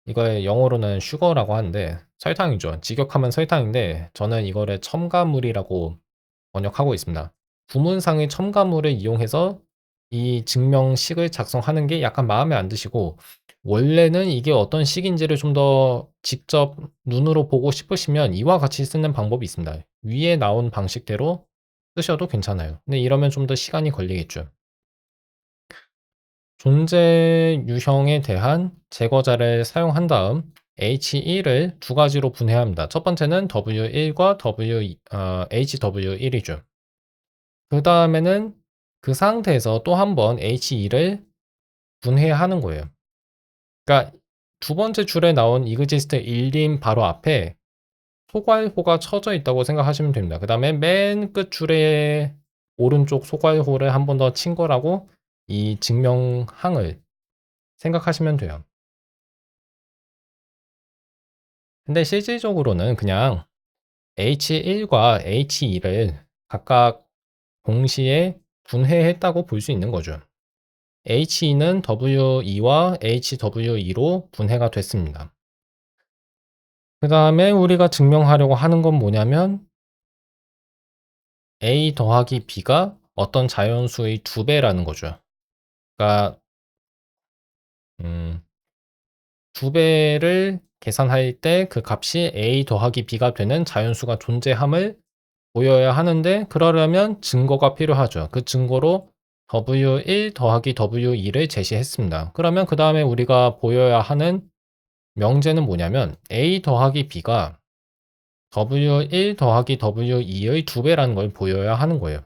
Speaker 1: 이걸 영어로는 슈거라고 하는데 설탕이죠. 직역하면 설탕인데 저는 이거를 첨가물이라고 번역하고 있습니다. 구문상의 첨가물을 이용해서 이 증명식을 작성하는 게 약간 마음에 안 드시고 원래는 이게 어떤 식인지를 좀 더 직접 눈으로 보고 싶으시면 이와 같이 쓰는 방법이 있습니다. 위에 나온 방식대로 쓰셔도 괜찮아요. 근데 이러면 좀 더 시간이 걸리겠죠. 존재 유형에 대한 제거자를 사용한 다음 H1을 두 가지로 분해합니다. 첫 번째는 W1과 HW1이죠. 그 다음에는 그 상태에서 또 한 번 H2를 분해하는 거예요. 그러니까 두 번째 줄에 나온 exist 1림 바로 앞에 소괄호가 쳐져 있다고 생각하시면 됩니다. 그 다음에 맨 끝 줄에 오른쪽 소괄호를 한 번 더 친 거라고 이 증명항을 생각하시면 돼요. 근데 실질적으로는 그냥 H1과 H2를 각각 동시에 분해했다고 볼 수 있는 거죠. H2는 W2와 HW2로 분해가 됐습니다. 그 다음에 우리가 증명하려고 하는 건 뭐냐면 A 더하기 B가 어떤 자연수의 2배라는 거죠. 그러니까 2배를 계산할 때 그 값이 A 더하기 B가 되는 자연수가 존재함을 보여야 하는데 그러려면 증거가 필요하죠. 그 증거로 W1 더하기 W2를 제시했습니다. 그러면 그 다음에 우리가 보여야 하는 명제는 뭐냐면 A 더하기 B가 W1 더하기 W2의 2배라는 걸 보여야 하는 거예요.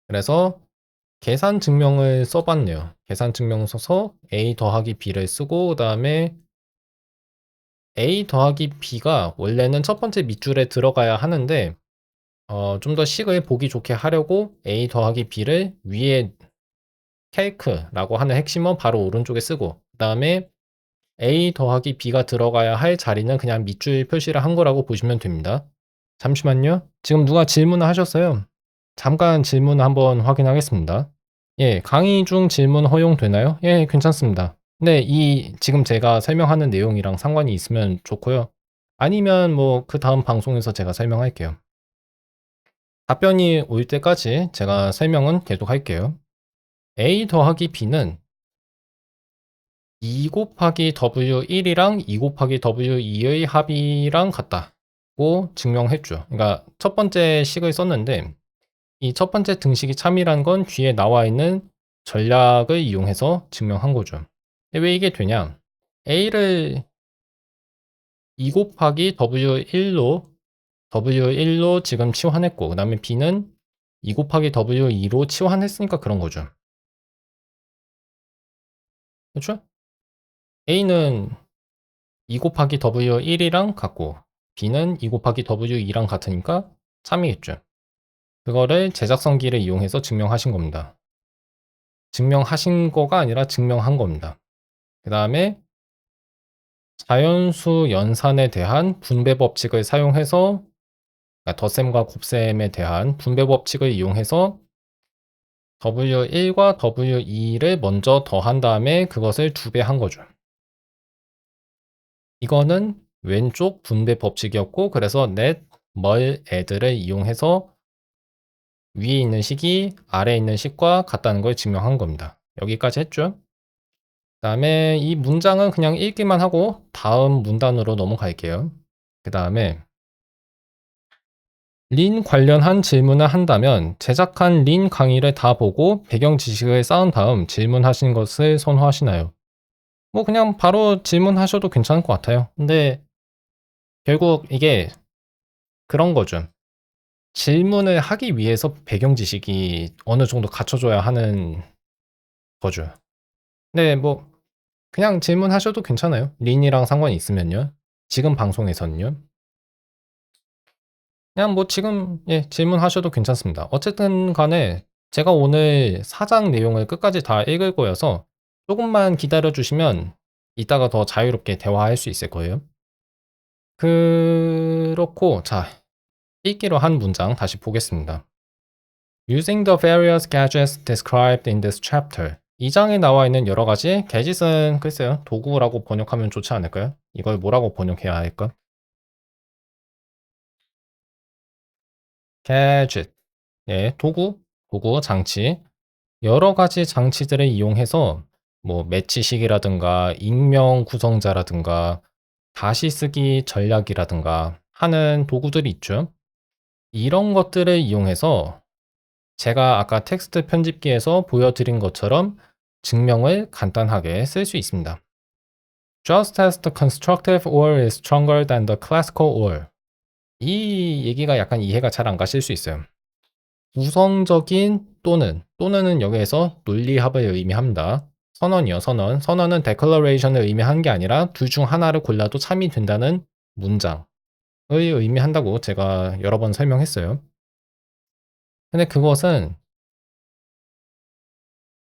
Speaker 1: 그래서 계산 증명을 써봤네요. 계산 증명 써서 A 더하기 B를 쓰고 그 다음에 A 더하기 B가 원래는 첫 번째 밑줄에 들어가야 하는데 좀 더 식을 보기 좋게 하려고 A 더하기 B를 위에 calc라고 하는 핵심은 바로 오른쪽에 쓰고 그 다음에 A 더하기 B가 들어가야 할 자리는 그냥 밑줄 표시를 한 거라고 보시면 됩니다. 잠시만요. 지금 누가 질문을 하셨어요. 잠깐 질문 한번 확인하겠습니다. 예, 강의 중 질문 허용되나요? 예, 괜찮습니다. 네, 지금 제가 설명하는 내용이랑 상관이 있으면 좋고요. 아니면 뭐 그 다음 방송에서 제가 설명할게요. 답변이 올 때까지 제가 설명은 계속 할게요. A 더하기 B는 2 곱하기 W1이랑 2 곱하기 W2의 합이랑 같다고 증명했죠. 그러니까 첫 번째 식을 썼는데 이 첫 번째 등식이 참이란 건 뒤에 나와 있는 전략을 이용해서 증명한 거죠. 근데 왜 이게 되냐? A를 2 곱하기 W1로 지금 치환했고 그 다음에 B는 2 곱하기 W2로 치환했으니까 그런 거죠. 그쵸? A는 2 곱하기 W1이랑 같고 B는 2 곱하기 W2랑 같으니까 3이겠죠. 그거를 제작성기를 이용해서 증명하신 겁니다. 증명하신 거가 아니라 증명한 겁니다. 그 다음에 자연수 연산에 대한 분배 법칙을 사용해서 그러니까 덧셈과 곱셈에 대한 분배 법칙을 이용해서 W1과 W2를 먼저 더한 다음에 그것을 2배 한 거죠. 이거는 왼쪽 분배 법칙이었고 그래서 net, mul, add를 이용해서 위에 있는 식이 아래에 있는 식과 같다는 걸 증명한 겁니다. 여기까지 했죠. 그 다음에 이 문장은 그냥 읽기만 하고 다음 문단으로 넘어갈게요. 그 다음에 린 관련한 질문을 한다면 제작한 린 강의를 다 보고 배경 지식을 쌓은 다음 질문하신 것을 선호하시나요? 뭐 그냥 바로 질문하셔도 괜찮을 것 같아요. 근데 결국 이게 그런 거죠. 질문을 하기 위해서 배경 지식이 어느 정도 갖춰져야 하는 거죠. 네, 뭐 그냥 질문하셔도 괜찮아요. 린이랑 상관이 있으면요. 지금 방송에서는요. 그냥 뭐 지금 질문하셔도 괜찮습니다. 어쨌든 간에 제가 오늘 사장 내용을 끝까지 다 읽을 거여서 조금만 기다려 주시면 이따가 더 자유롭게 대화할 수 있을 거예요. 그렇고 자, 읽기로 한 문장 다시 보겠습니다. Using the various gadgets described in this chapter. 이 장에 나와 있는 여러 가지 gadget은 글쎄요. 도구라고 번역하면 좋지 않을까요? 이걸 뭐라고 번역해야 할까? gadget. 예, 도구, 장치. 여러 가지 장치들을 이용해서 뭐 매치식이라든가 익명 구성자라든가 다시 쓰기 전략이라든가 하는 도구들이 있죠. 이런 것들을 이용해서 제가 아까 텍스트 편집기에서 보여드린 것처럼 증명을 간단하게 쓸 수 있습니다. Just as the constructive or is stronger than the classical or. 이 얘기가 약간 이해가 잘 안 가실 수 있어요. 구성적인 또는은 여기에서 논리합을 의미합니다. 선언이요, 선언. 선언은 declaration을 의미한 게 아니라 둘 중 하나를 골라도 참이 된다는 문장을 의미한다고 제가 여러 번 설명했어요. 근데 그것은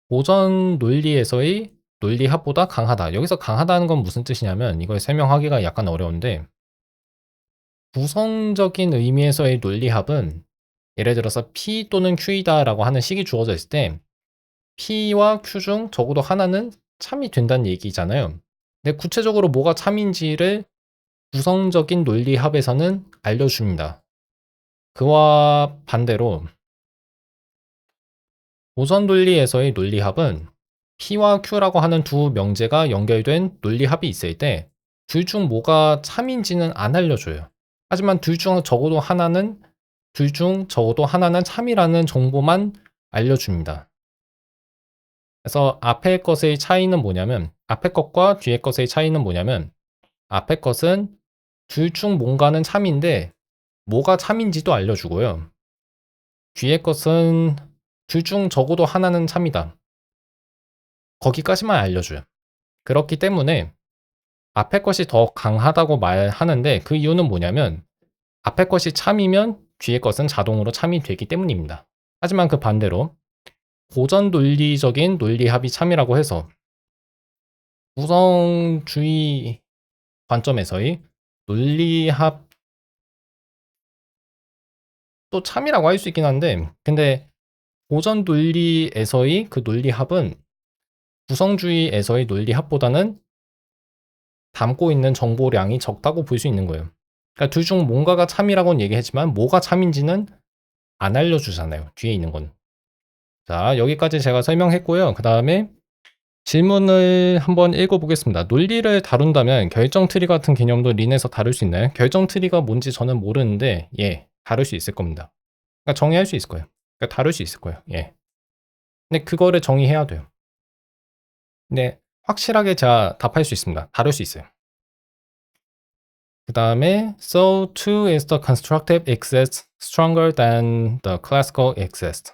Speaker 1: 고전 논리에서의 논리합보다 강하다. 여기서 강하다는 건 무슨 뜻이냐면 이걸 설명하기가 약간 어려운데 구성적인 의미에서의 논리합은 예를 들어서 P 또는 Q이다라고 하는 식이 주어져 있을 때 P와 Q 중 적어도 하나는 참이 된다는 얘기잖아요. 근데 구체적으로 뭐가 참인지를 구성적인 논리합에서는 알려줍니다. 그와 반대로 고전 논리에서의 논리합은 P와 Q라고 하는 두 명제가 연결된 논리합이 있을 때 둘 중 뭐가 참인지는 안 알려줘요. 하지만 둘 중 적어도 하나는 참이라는 정보만 알려줍니다. 그래서 앞에 것의 차이는 뭐냐면 앞에 것과 뒤에 것의 차이는 뭐냐면 앞에 것은 둘 중 뭔가는 참인데 뭐가 참인지도 알려주고요. 뒤에 것은 둘 중 적어도 하나는 참이다. 거기까지만 알려줘요. 그렇기 때문에 앞에 것이 더 강하다고 말하는데 그 이유는 뭐냐면 앞에 것이 참이면 뒤에 것은 자동으로 참이 되기 때문입니다. 하지만 그 반대로 고전 논리적인 논리합이 참이라고 해서 구성주의 관점에서의 논리합 또 참이라고 할 수 있긴 한데 근데 고전 논리에서의 그 논리합은 구성주의에서의 논리합보다는 담고 있는 정보량이 적다고 볼 수 있는 거예요. 그러니까 둘 중 뭔가가 참이라고는 얘기했지만 뭐가 참인지는 안 알려주잖아요. 뒤에 있는 건. 자, 여기까지 제가 설명했고요. 그 다음에 질문을 한번 읽어보겠습니다. 논리를 다룬다면 결정 트리 같은 개념도 린에서 다룰 수 있나요? 결정 트리가 뭔지 저는 모르는데 다룰 수 있을 겁니다. 그러니까 정의할 수 있을 거예요. 그러니까 다룰 수 있을 거예요. 근데 그거를 정의해야 돼요. 근데 확실하게 제가 답할 수 있습니다. 다룰 수 있어요. 그 다음에 So too is the constructive exists stronger than the classical exist.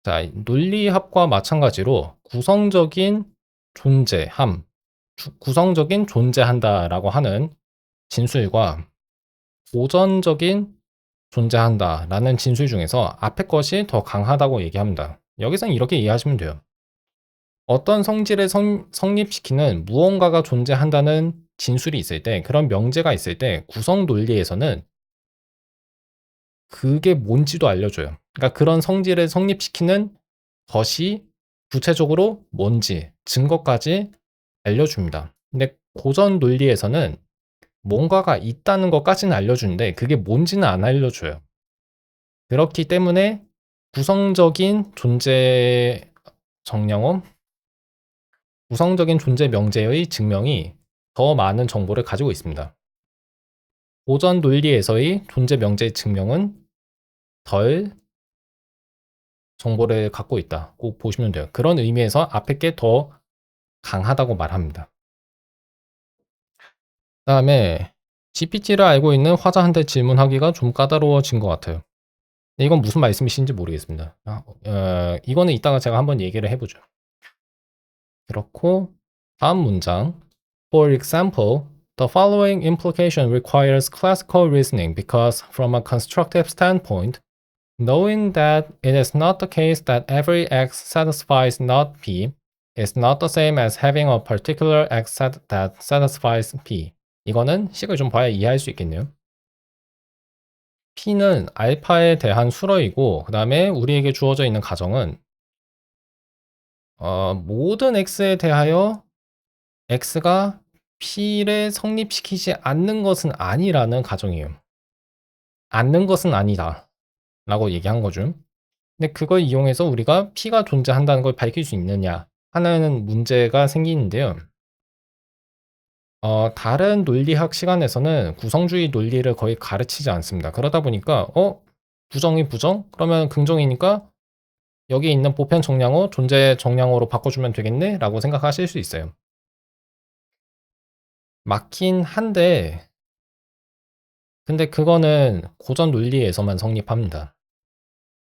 Speaker 1: 자, 논리합과 마찬가지로 구성적인 존재함, 구성적인 존재한다라고 하는 진술과 고전적인 존재한다라는 진술 중에서 앞에 것이 더 강하다고 얘기합니다. 여기서는 이렇게 이해하시면 돼요. 어떤 성질을 성립시키는 무언가가 존재한다는 진술이 있을 때, 그런 명제가 있을 때 구성 논리에서는 그게 뭔지도 알려줘요. 그러니까 그런 성질을 성립시키는 것이 구체적으로 뭔지 증거까지 알려줍니다. 근데 고전 논리에서는 뭔가가 있다는 것까지는 알려주는데 그게 뭔지는 안 알려줘요. 그렇기 때문에 구성적인 존재 정량원, 구성적인 존재 명제의 증명이 더 많은 정보를 가지고 있습니다. 고전 논리에서의 존재 명제의 증명은 덜 정보를 갖고 있다. 꼭 보시면 돼요. 그런 의미에서 앞에 게 더 강하다고 말합니다. 그다음에 GPT를 알고 있는 화자 한테 질문하기가 좀 까다로워진 것 같아요. 이건 무슨 말씀이신지 모르겠습니다. 이거는 이따가 제가 한번 얘기를 해보죠. 그렇고 다음 문장. For example, the following implication requires classical reasoning because from a constructive standpoint, knowing that it is not the case that every x satisfies not p is not the same as having a particular x that satisfies p. 이거는 식을 좀 봐야 이해할 수 있겠네요. p는 알파에 대한 수러이고 그 다음에 우리에게 주어져 있는 가정은 모든 x에 대하여 x가 p를 성립시키지 않는 것은 아니라는 가정이에요. 않는 것은 아니다 라고 얘기한 거죠. 근데 그걸 이용해서 우리가 p가 존재한다는 걸 밝힐 수 있느냐 하는 문제가 생기는데요. 다른 논리학 시간에서는 구성주의 논리를 거의 가르치지 않습니다. 그러다 보니까 부정이 부정? 그러면 긍정이니까 여기 있는 보편 정량어 존재 정량어로 바꿔주면 되겠네? 라고 생각하실 수 있어요. 맞긴 한데 근데 그거는 고전 논리에서만 성립합니다.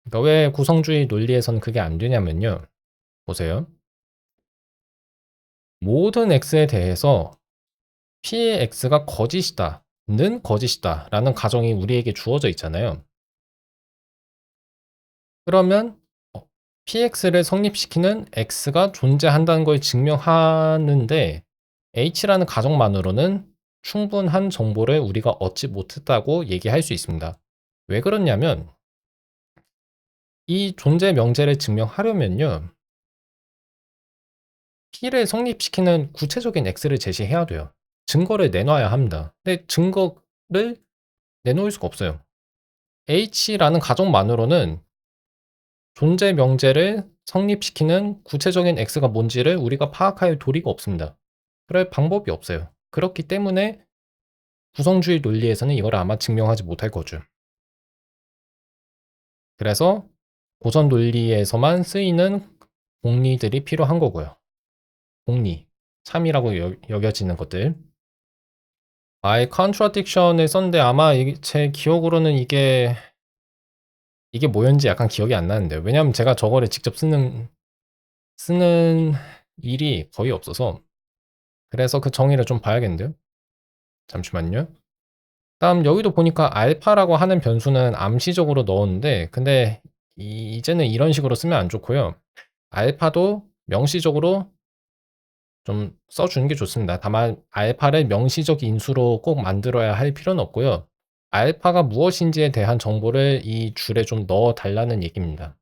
Speaker 1: 그러니까 왜 구성주의 논리에서는 그게 안 되냐면요. 보세요. 모든 x에 대해서 p의 x가 거짓이다는 거짓이다 라는 가정이 우리에게 주어져 있잖아요. 그러면 px를 성립시키는 x가 존재한다는 걸 증명하는데 h라는 가정만으로는 충분한 정보를 우리가 얻지 못했다고 얘기할 수 있습니다. 왜 그러냐면 이 존재 명제를 증명하려면요. p를 성립시키는 구체적인 x를 제시해야 돼요. 증거를 내놔야 합니다. 근데 증거를 내놓을 수가 없어요. h라는 가정만으로는 존재 명제를 성립시키는 구체적인 x가 뭔지를 우리가 파악할 도리가 없습니다. 그럴 방법이 없어요. 그렇기 때문에 구성주의 논리에서는 이걸 아마 증명하지 못할 거죠. 그래서 고전 논리에서만 쓰이는 공리들이 필요한 거고요. 공리, 참이라고 여겨지는 것들. by contradiction을 썼는데 아마 제 기억으로는 이게 뭐였는지 약간 기억이 안 나는데요. 왜냐하면 제가 저거를 직접 쓰는 일이 거의 없어서 그래서 그 정의를 좀 봐야겠는데요. 잠시만요. 다음 여기도 보니까 알파라고 하는 변수는 암시적으로 넣었는데 근데 이제는 이런 식으로 쓰면 안 좋고요. 알파도 명시적으로 좀 써주는 게 좋습니다. 다만 알파를 명시적 인수로 꼭 만들어야 할 필요는 없고요. 알파가 무엇인지에 대한 정보를 이 줄에 좀 넣어 달라는 얘기입니다.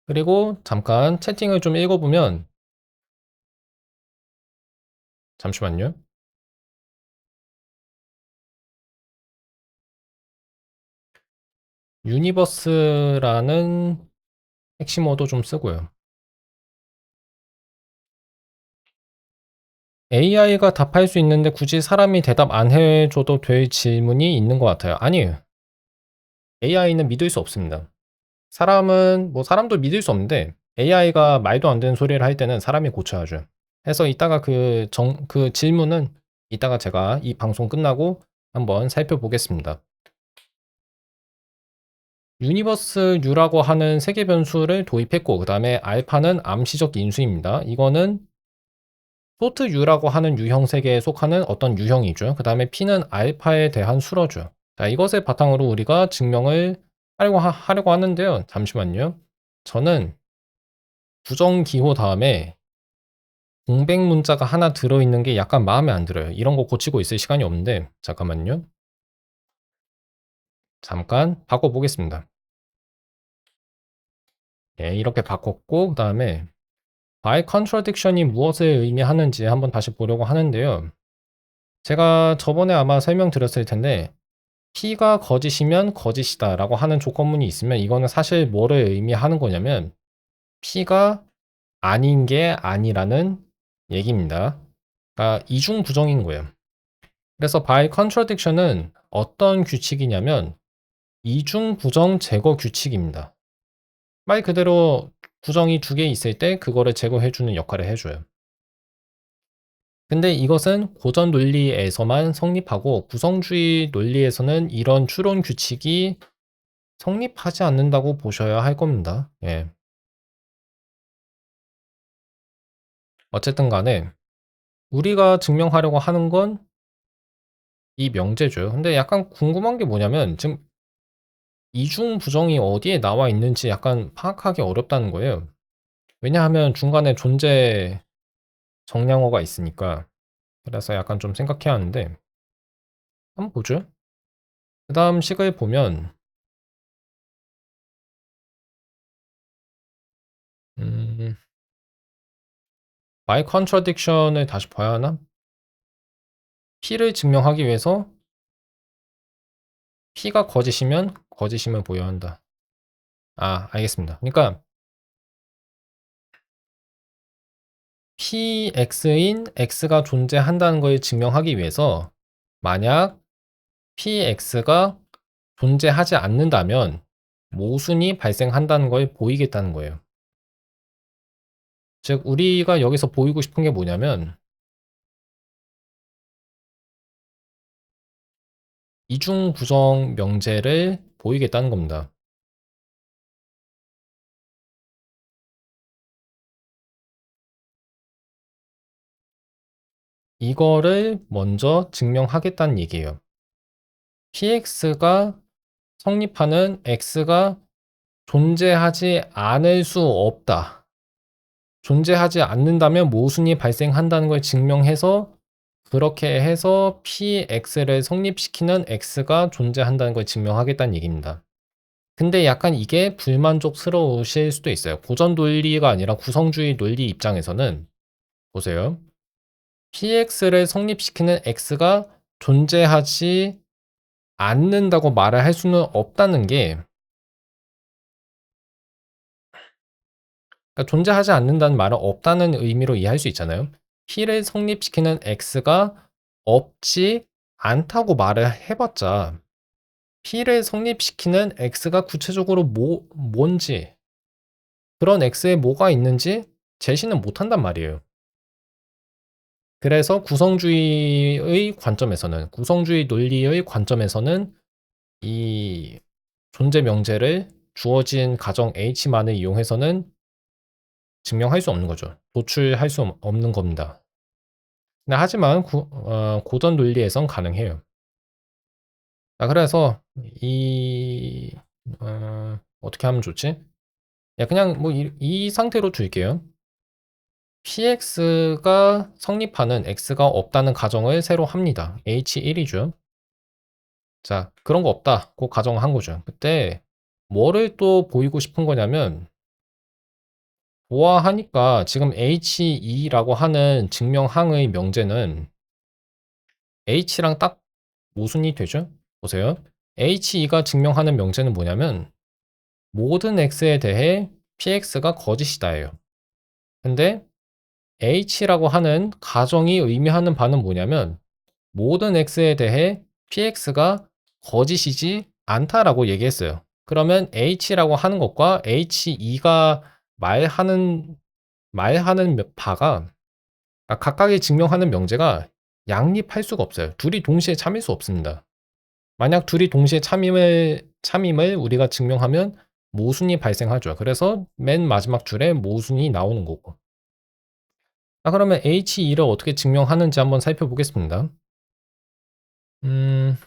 Speaker 1: 그리고 잠깐 채팅을 좀 읽어보면 잠시만요. 유니버스라는 핵심어도 좀 쓰고요. AI가 답할 수 있는데 굳이 사람이 대답 안 해줘도 될 질문이 있는 것 같아요. 아니에요. AI는 믿을 수 없습니다. 사람은 사람도 믿을 수 없는데 AI가 말도 안 되는 소리를 할 때는 사람이 고쳐야죠. 해서 이따가 그 질문은 이따가 제가 이 방송 끝나고 한번 살펴보겠습니다. 유니버스 U라고 하는 세계 변수를 도입했고, 그 다음에 알파는 암시적 인수입니다. 이거는 소트 U라고 하는 유형 세계에 속하는 어떤 유형이죠. 그 다음에 P는 알파에 대한 수로죠. 자, 이것을 바탕으로 우리가 증명을 하려고 하는데요. 잠시만요. 저는 부정기호 다음에 공백 문자가 하나 들어있는 게 약간 마음에 안 들어요. 이런 거 고치고 있을 시간이 없는데, 잠깐만요. 잠깐 바꿔보겠습니다. 예, 이렇게 바꿨고, 그 다음에 by contradiction이 무엇을 의미하는지 한번 다시 보려고 하는데요. 제가 저번에 아마 설명드렸을 텐데 P가 거짓이면 거짓이다 라고 하는 조건문이 있으면 이거는 사실 뭐를 의미하는 거냐면 P가 아닌 게 아니라는 얘기입니다. 그러니까 이중 부정인 거예요. 그래서 by contradiction은 어떤 규칙이냐면 이중 부정 제거 규칙입니다. 말 그대로 부정이 두 개 있을 때 그거를 제거해주는 역할을 해줘요. 근데 이것은 고전 논리에서만 성립하고 구성주의 논리에서는 이런 추론 규칙이 성립하지 않는다고 보셔야 할 겁니다. 예. 어쨌든 간에 우리가 증명하려고 하는 건 이 명제죠. 근데 약간 궁금한 게 뭐냐면 지금 이중 부정이 어디에 나와 있는지 약간 파악하기 어렵다는 거예요. 왜냐하면 중간에 존재 정량어가 있으니까. 그래서 약간 좀 생각해야 하는데 한번 보죠. 그 다음 식을 보면 by contradiction을 다시 봐야 하나? P를 증명하기 위해서 P가 거짓이면 거짓임을 보여야 한다. 아, 알겠습니다. 그러니까 PX인 X가 존재한다는 걸 증명하기 위해서 만약 PX가 존재하지 않는다면 모순이 발생한다는 걸 보이겠다는 거예요. 즉 우리가 여기서 보이고 싶은 게 뭐냐면 이중 부정 명제를 보이겠다는 겁니다. 이거를 먼저 증명하겠다는 얘기예요. PX가 성립하는 X가 존재하지 않을 수 없다. 존재하지 않는다면 모순이 발생한다는 걸 증명해서 그렇게 해서 PX를 성립시키는 X가 존재한다는 걸 증명하겠다는 얘기입니다. 근데 약간 이게 불만족스러우실 수도 있어요. 고전 논리가 아니라 구성주의 논리 입장에서는 보세요. PX를 성립시키는 X가 존재하지 않는다고 말을 할 수는 없다는 게 그러니까 존재하지 않는다는 말은 없다는 의미로 이해할 수 있잖아요. P를 성립시키는 X가 없지 않다고 말을 해봤자 P를 성립시키는 X가 구체적으로 뭔지 그런 X에 뭐가 있는지 제시는 못한단 말이에요. 그래서 구성주의 논리의 관점에서는 이 존재 명제를 주어진 가정 H만을 이용해서는 증명할 수 없는 거죠. 도출할 수 없는 겁니다. 근데 하지만 고전 논리에선 가능해요. 그래서 어떻게 하면 좋지? 그냥 뭐 이 상태로 둘게요. PX가 성립하는 X가 없다는 가정을 새로 합니다. H1이죠. 자, 그런 거 없다. 그 가정한 거죠. 그때 뭐를 또 보이고 싶은 거냐면 보아하니까 지금 H2라고 하는 증명항의 명제는 H랑 딱 모순이 되죠? 보세요. H2가 증명하는 명제는 뭐냐면 모든 X에 대해 PX가 거짓이다예요. 근데 H라고 하는 가정이 의미하는 바는 뭐냐면 모든 X에 대해 PX가 거짓이지 않다라고 얘기했어요. 그러면 H라고 하는 것과 H2가 말하는 바가 각각의 증명하는 명제가 양립할 수가 없어요. 둘이 동시에 참일 수 없습니다. 만약 둘이 동시에 참임을 우리가 증명하면 모순이 발생하죠. 그래서 맨 마지막 줄에 모순이 나오는 거고. 자, 그러면 H2를 어떻게 증명하는지 한번 살펴보겠습니다. 음,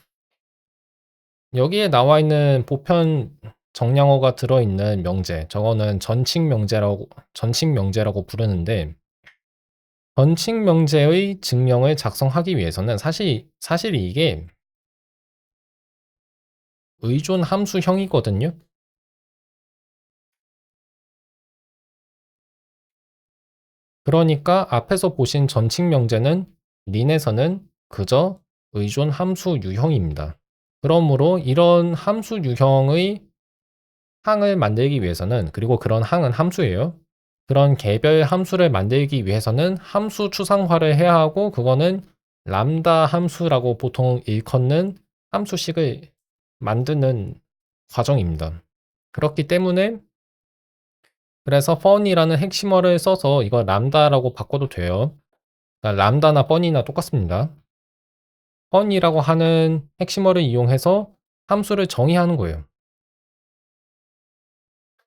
Speaker 1: 여기에 나와 있는 보편 정량어가 들어있는 명제, 저거는 전칙명제라고 부르는데, 전칙명제의 증명을 작성하기 위해서는 사실 이게 의존 함수형이거든요. 그러니까 앞에서 보신 전칙명제는 린에서는 그저 의존 함수 유형입니다. 그러므로 이런 함수 유형의 항을 만들기 위해서는, 그리고 그런 항은 함수예요. 그런 개별 함수를 만들기 위해서는 함수 추상화를 해야 하고, 그거는 람다 함수라고 보통 일컫는 함수식을 만드는 과정입니다. 그렇기 때문에 그래서 펀이라는 핵심어를 써서 이거 람다라고 바꿔도 돼요. 그러니까 람다나 펀이나 똑같습니다. 펀이라고 하는 핵심어를 이용해서 함수를 정의하는 거예요.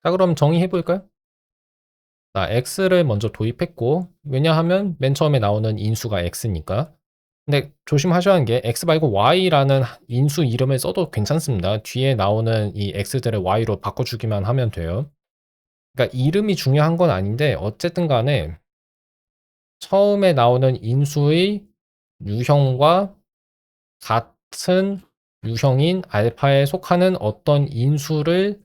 Speaker 1: 자, 그럼 정의해 볼까요? 자, x를 먼저 도입했고, 왜냐하면 맨 처음에 나오는 인수가 x니까. 근데 조심하셔야 하는 게 x 말고 y라는 인수 이름을 써도 괜찮습니다. 뒤에 나오는 이 x들을 y로 바꿔주기만 하면 돼요. 그러니까 이름이 중요한 건 아닌데 어쨌든 간에 처음에 나오는 인수의 유형과 같은 유형인 알파에 속하는 어떤 인수를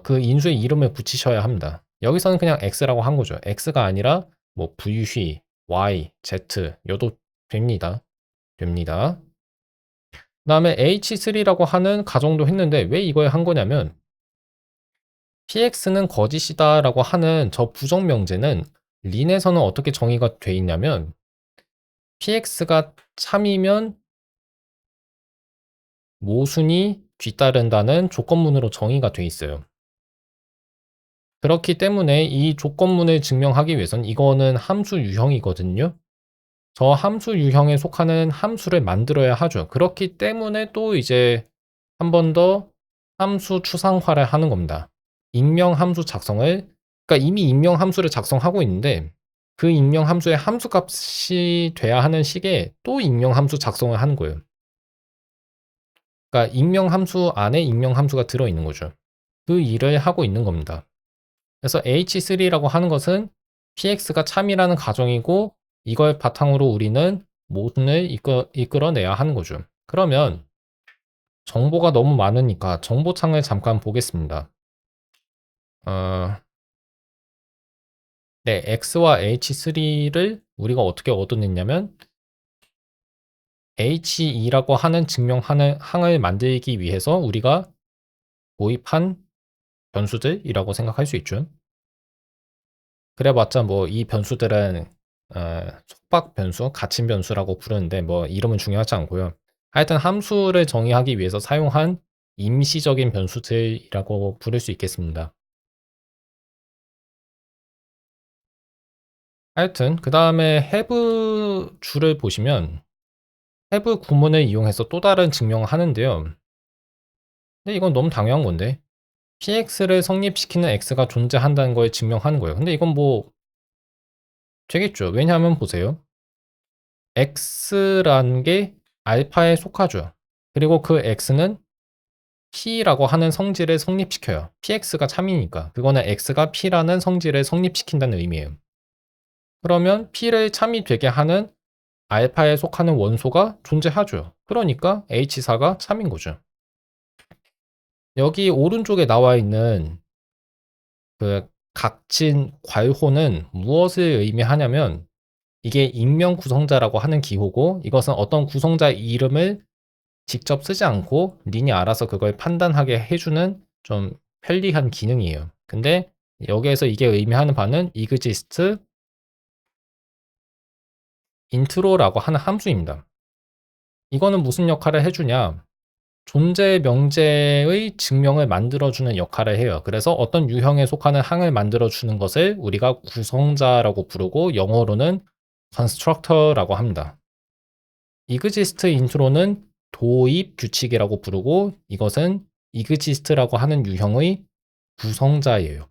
Speaker 1: 그 인수의 이름을 붙이셔야 합니다. 여기서는 그냥 x라고 한 거죠. x가 아니라 뭐 v, y, z 여도 됩니다. 됩니다. 그다음에 h3라고 하는 가정도 했는데 왜 이걸 한 거냐면 px는 거짓이다라고 하는 저 부정 명제는 린에서는 어떻게 정의가 돼 있냐면 px가 참이면 모순이 뒤따른다는 조건문으로 정의가 돼 있어요. 그렇기 때문에 이 조건문을 증명하기 위해선 이거는 함수 유형이거든요. 저 함수 유형에 속하는 함수를 만들어야 하죠. 그렇기 때문에 또 이제 한 번 더 함수 추상화를 하는 겁니다. 익명 함수 작성을, 그러니까 이미 익명 함수를 작성하고 있는데 그 익명 함수의 함수값이 돼야 하는 식의 또 익명 함수 작성을 하는 거예요. 그러니까 익명 함수 안에 익명 함수가 들어있는 거죠. 그 일을 하고 있는 겁니다. 그래서 H3라고 하는 것은 PX가 참이라는 가정이고 이걸 바탕으로 우리는 모순을 이끌어내야 하는 거죠. 그러면 정보가 너무 많으니까 정보창을 잠깐 보겠습니다. 네, X와 H3를 우리가 어떻게 얻어냈냐면 H2라고 하는 증명하는 항을 만들기 위해서 우리가 도입한 변수들이라고 생각할 수 있죠. 그래봤자 뭐 이 변수들은 속박 변수, 갇힌 변수라고 부르는데 뭐 이름은 중요하지 않고요. 하여튼 함수를 정의하기 위해서 사용한 임시적인 변수들이라고 부를 수 있겠습니다. 하여튼 그 다음에 have 줄을 보시면 have 구문을 이용해서 또 다른 증명을 하는데요. 근데 이건 너무 당연한 건데 px를 성립시키는 x가 존재한다는 걸 증명하는 거예요. 근데 이건 뭐 되겠죠. 왜냐하면 보세요. x라는 게 알파에 속하죠. 그리고 그 x는 p라고 하는 성질을 성립시켜요. px가 참이니까. 그거는 x가 p라는 성질을 성립시킨다는 의미예요. 그러면 p를 참이 되게 하는 알파에 속하는 원소가 존재하죠. 그러니까 h4가 참인 거죠. 여기 오른쪽에 나와 있는 그 각진 괄호는 무엇을 의미하냐면 이게 익명 구성자라고 하는 기호고 이것은 어떤 구성자 이름을 직접 쓰지 않고 린이 알아서 그걸 판단하게 해주는 좀 편리한 기능이에요. 근데 여기에서 이게 의미하는 바는 exist intro라고 하는 함수입니다. 이거는 무슨 역할을 해주냐? 존재 명제의 증명을 만들어주는 역할을 해요. 그래서 어떤 유형에 속하는 항을 만들어주는 것을 우리가 구성자라고 부르고 영어로는 constructor라고 합니다. exist intro는 도입 규칙이라고 부르고 이것은 exist라고 하는 유형의 구성자예요.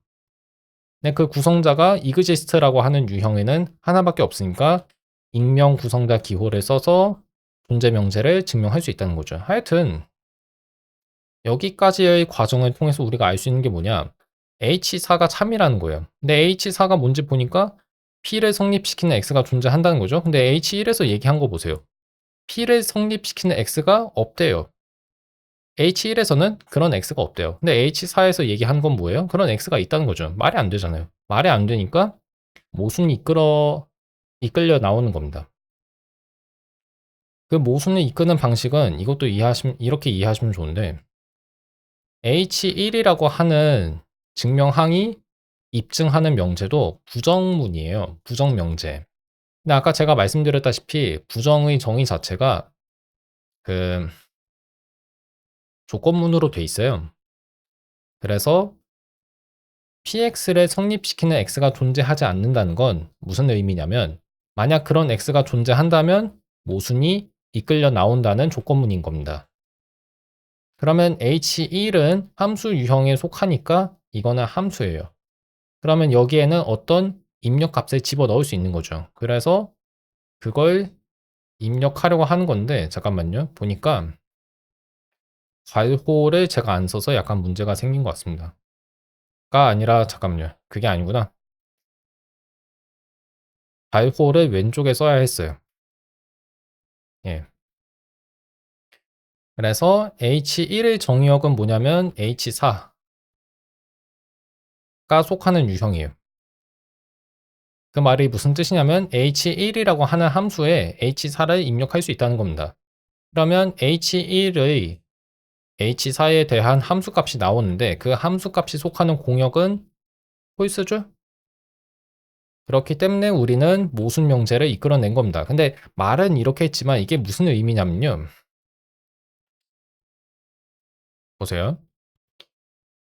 Speaker 1: 근데 그 구성자가 exist라고 하는 유형에는 하나밖에 없으니까 익명 구성자 기호를 써서 존재 명제를 증명할 수 있다는 거죠. 하여튼 여기까지의 과정을 통해서 우리가 알 수 있는 게 뭐냐, H4가 참이라는 거예요. 근데 H4가 뭔지 보니까 P를 성립시키는 X가 존재한다는 거죠. 근데 H1에서 얘기한 거 보세요. P를 성립시키는 X가 없대요. H1에서는 그런 X가 없대요. 근데 H4에서 얘기한 건 뭐예요? 그런 X가 있다는 거죠. 말이 안 되잖아요. 말이 안 되니까 모순이 이끌려 나오는 겁니다. 그 모순을 이끄는 방식은 이것도 이렇게 이해하시면 좋은데, H1이라고 하는 증명항이 입증하는 명제도 부정문이에요. 부정명제. 근데 아까 제가 말씀드렸다시피 부정의 정의 자체가 그 조건문으로 돼 있어요. 그래서 PX를 성립시키는 X가 존재하지 않는다는 건 무슨 의미냐면, 만약 그런 X가 존재한다면 모순이 이끌려 나온다는 조건문인 겁니다. 그러면 H1은 함수 유형에 속하니까 이거는 함수예요. 그러면 여기에는 어떤 입력값을 집어넣을 수 있는 거죠. 그래서 그걸 입력하려고 하는 건데, 잠깐만요. 보니까 괄호를 제가 안 써서 약간 문제가 생긴 것 같습니다. 가 아니라, 잠깐만요. 그게 아니구나. 괄호를 왼쪽에 써야 했어요. 예. 그래서 H1의 정의역은 뭐냐면 H4가 속하는 유형이에요. 그 말이 무슨 뜻이냐면 H1이라고 하는 함수에 H4를 입력할 수 있다는 겁니다. 그러면 H1의 H4에 대한 함수값이 나오는데 그 함수값이 속하는 공역은 홀수죠? 그렇기 때문에 우리는 모순 명제를 이끌어낸 겁니다. 근데 말은 이렇게 했지만 이게 무슨 의미냐면요. 보세요.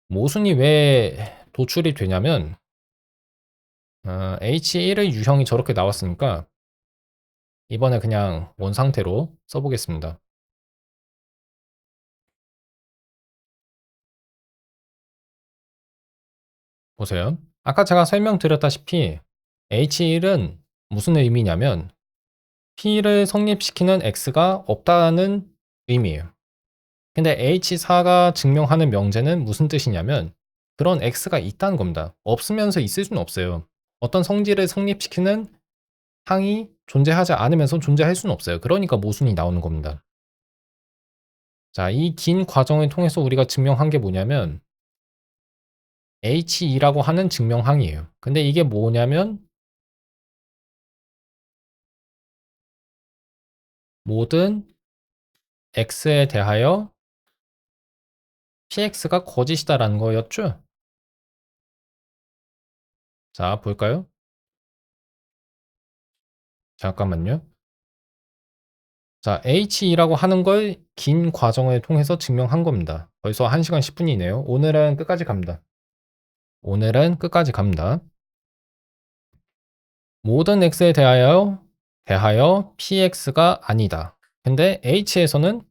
Speaker 1: 모순이 왜 도출이 되냐면 H1의 유형이 저렇게 나왔으니까 이번에 그냥 원상태로 써보겠습니다. 보세요. 아까 제가 설명드렸다시피 H1은 무슨 의미냐면 P를 성립시키는 X가 없다는 의미예요. 근데 H4가 증명하는 명제는 무슨 뜻이냐면 그런 X가 있다는 겁니다. 없으면서 있을 수는 없어요. 어떤 성질을 성립시키는 항이 존재하지 않으면서 존재할 수는 없어요. 그러니까 모순이 나오는 겁니다. 자, 이 긴 과정을 통해서 우리가 증명한 게 뭐냐면 H2라고 하는 증명항이에요. 근데 이게 뭐냐면 모든 X에 대하여 PX가 거짓이다라는 거였죠? 자, 볼까요? 잠깐만요. 자, H2라고 하는 걸 긴 과정을 통해서 증명한 겁니다. 벌써 1시간 10분이네요. 오늘은 끝까지 갑니다. 오늘은 끝까지 갑니다. 모든 X에 대하여 PX가 아니다. 근데 H에서는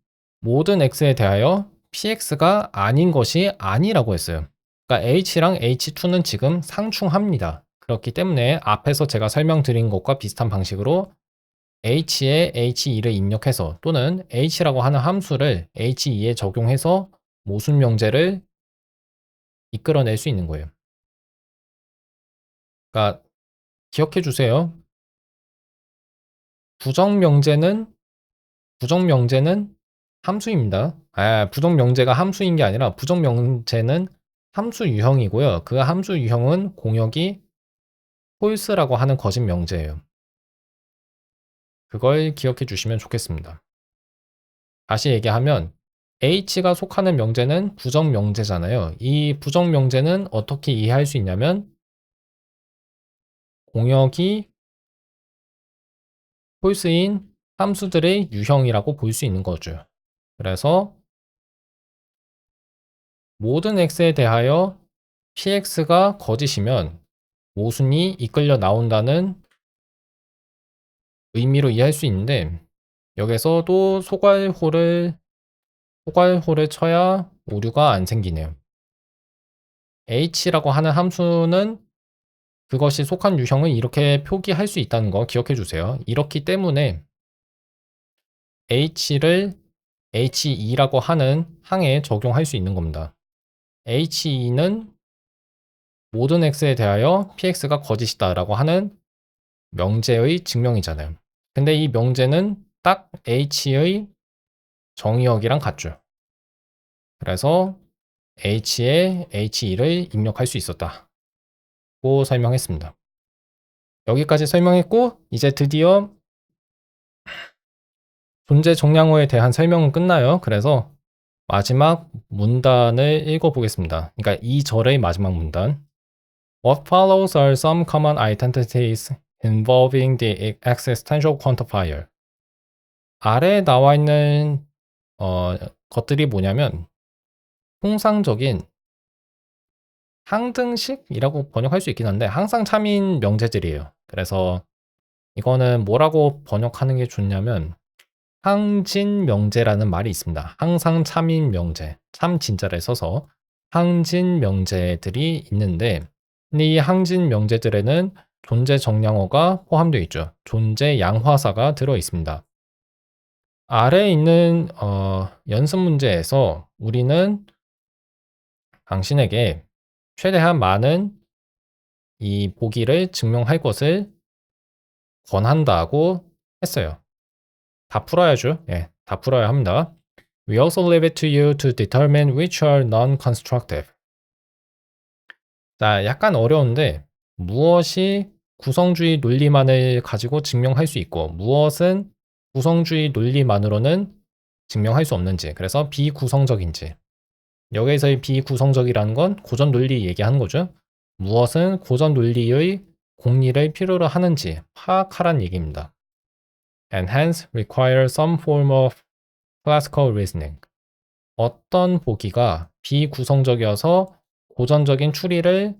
Speaker 1: 모든 X에 대하여 PX가 아닌 것이 아니라고 했어요. 그러니까 H랑 H2는 지금 상충합니다. 그렇기 때문에 앞에서 제가 설명드린 것과 비슷한 방식으로 H에 H2를 입력해서 또는 H라고 하는 함수를 H2에 적용해서 모순 명제를 이끌어낼 수 있는 거예요. 그러니까 기억해 주세요. 부정명제는 함수입니다. 부정명제가 함수인 게 아니라 부정명제는 함수 유형이고요. 그 함수 유형은 공역이 false라고 하는 거짓 명제예요. 그걸 기억해 주시면 좋겠습니다. 다시 얘기하면 H가 속하는 명제는 부정명제잖아요. 이 부정명제는 어떻게 이해할 수 있냐면 공역이 false인 함수들의 유형이라고 볼 수 있는 거죠. 그래서 모든 x에 대하여 px가 거짓이면 모순이 이끌려 나온다는 의미로 이해할 수 있는데 여기서도 소괄호를 쳐야 오류가 안 생기네요. h라고 하는 함수는 그것이 속한 유형을 이렇게 표기할 수 있다는 거 기억해 주세요. 이렇기 때문에 h를 he2라고 하는 항에 적용할 수 있는 겁니다. he2는 모든 x에 대하여 px가 거짓이다 라고 하는 명제의 증명이잖아요. 근데 이 명제는 딱 h의 정의역이랑 같죠. 그래서 h에 he2를 입력할 수 있었다고 설명했습니다. 여기까지 설명했고 이제 드디어 존재 정량어에 대한 설명은 끝나요. 그래서 마지막 문단을 읽어보겠습니다. 그러니까 이 절의 마지막 문단. What follows are some common identities involving the existential quantifier. 아래에 나와 있는 것들이 뭐냐면 통상적인 항등식이라고 번역할 수 있긴 한데 항상 참인 명제들이에요. 그래서 이거는 뭐라고 번역하는 게 좋냐면 항진 명제라는 말이 있습니다. 항상 참인 명제, 참 진짜를 써서 항진 명제들이 있는데 근데 이 항진 명제들에는 존재 정량어가 포함되어 있죠. 존재 양화사가 들어 있습니다. 아래에 있는 연습 문제에서 우리는 당신에게 최대한 많은 이 보기를 증명할 것을 권한다고 했어요. 다 풀어야죠. 예, 다 풀어야 합니다. We also leave it to you to determine which are non-constructive. 자, 약간 어려운데 무엇이 구성주의 논리만을 가지고 증명할 수 있고 무엇은 구성주의 논리만으로는 증명할 수 없는지, 그래서 비구성적인지. 여기에서의 비구성적이라는 건 고전 논리 얘기하는 거죠. 무엇은 고전 논리의 공리를 필요로 하는지 파악하란 얘기입니다. And hence require some form of classical reasoning. 어떤 보기가 비구성적이어서 고전적인 추리를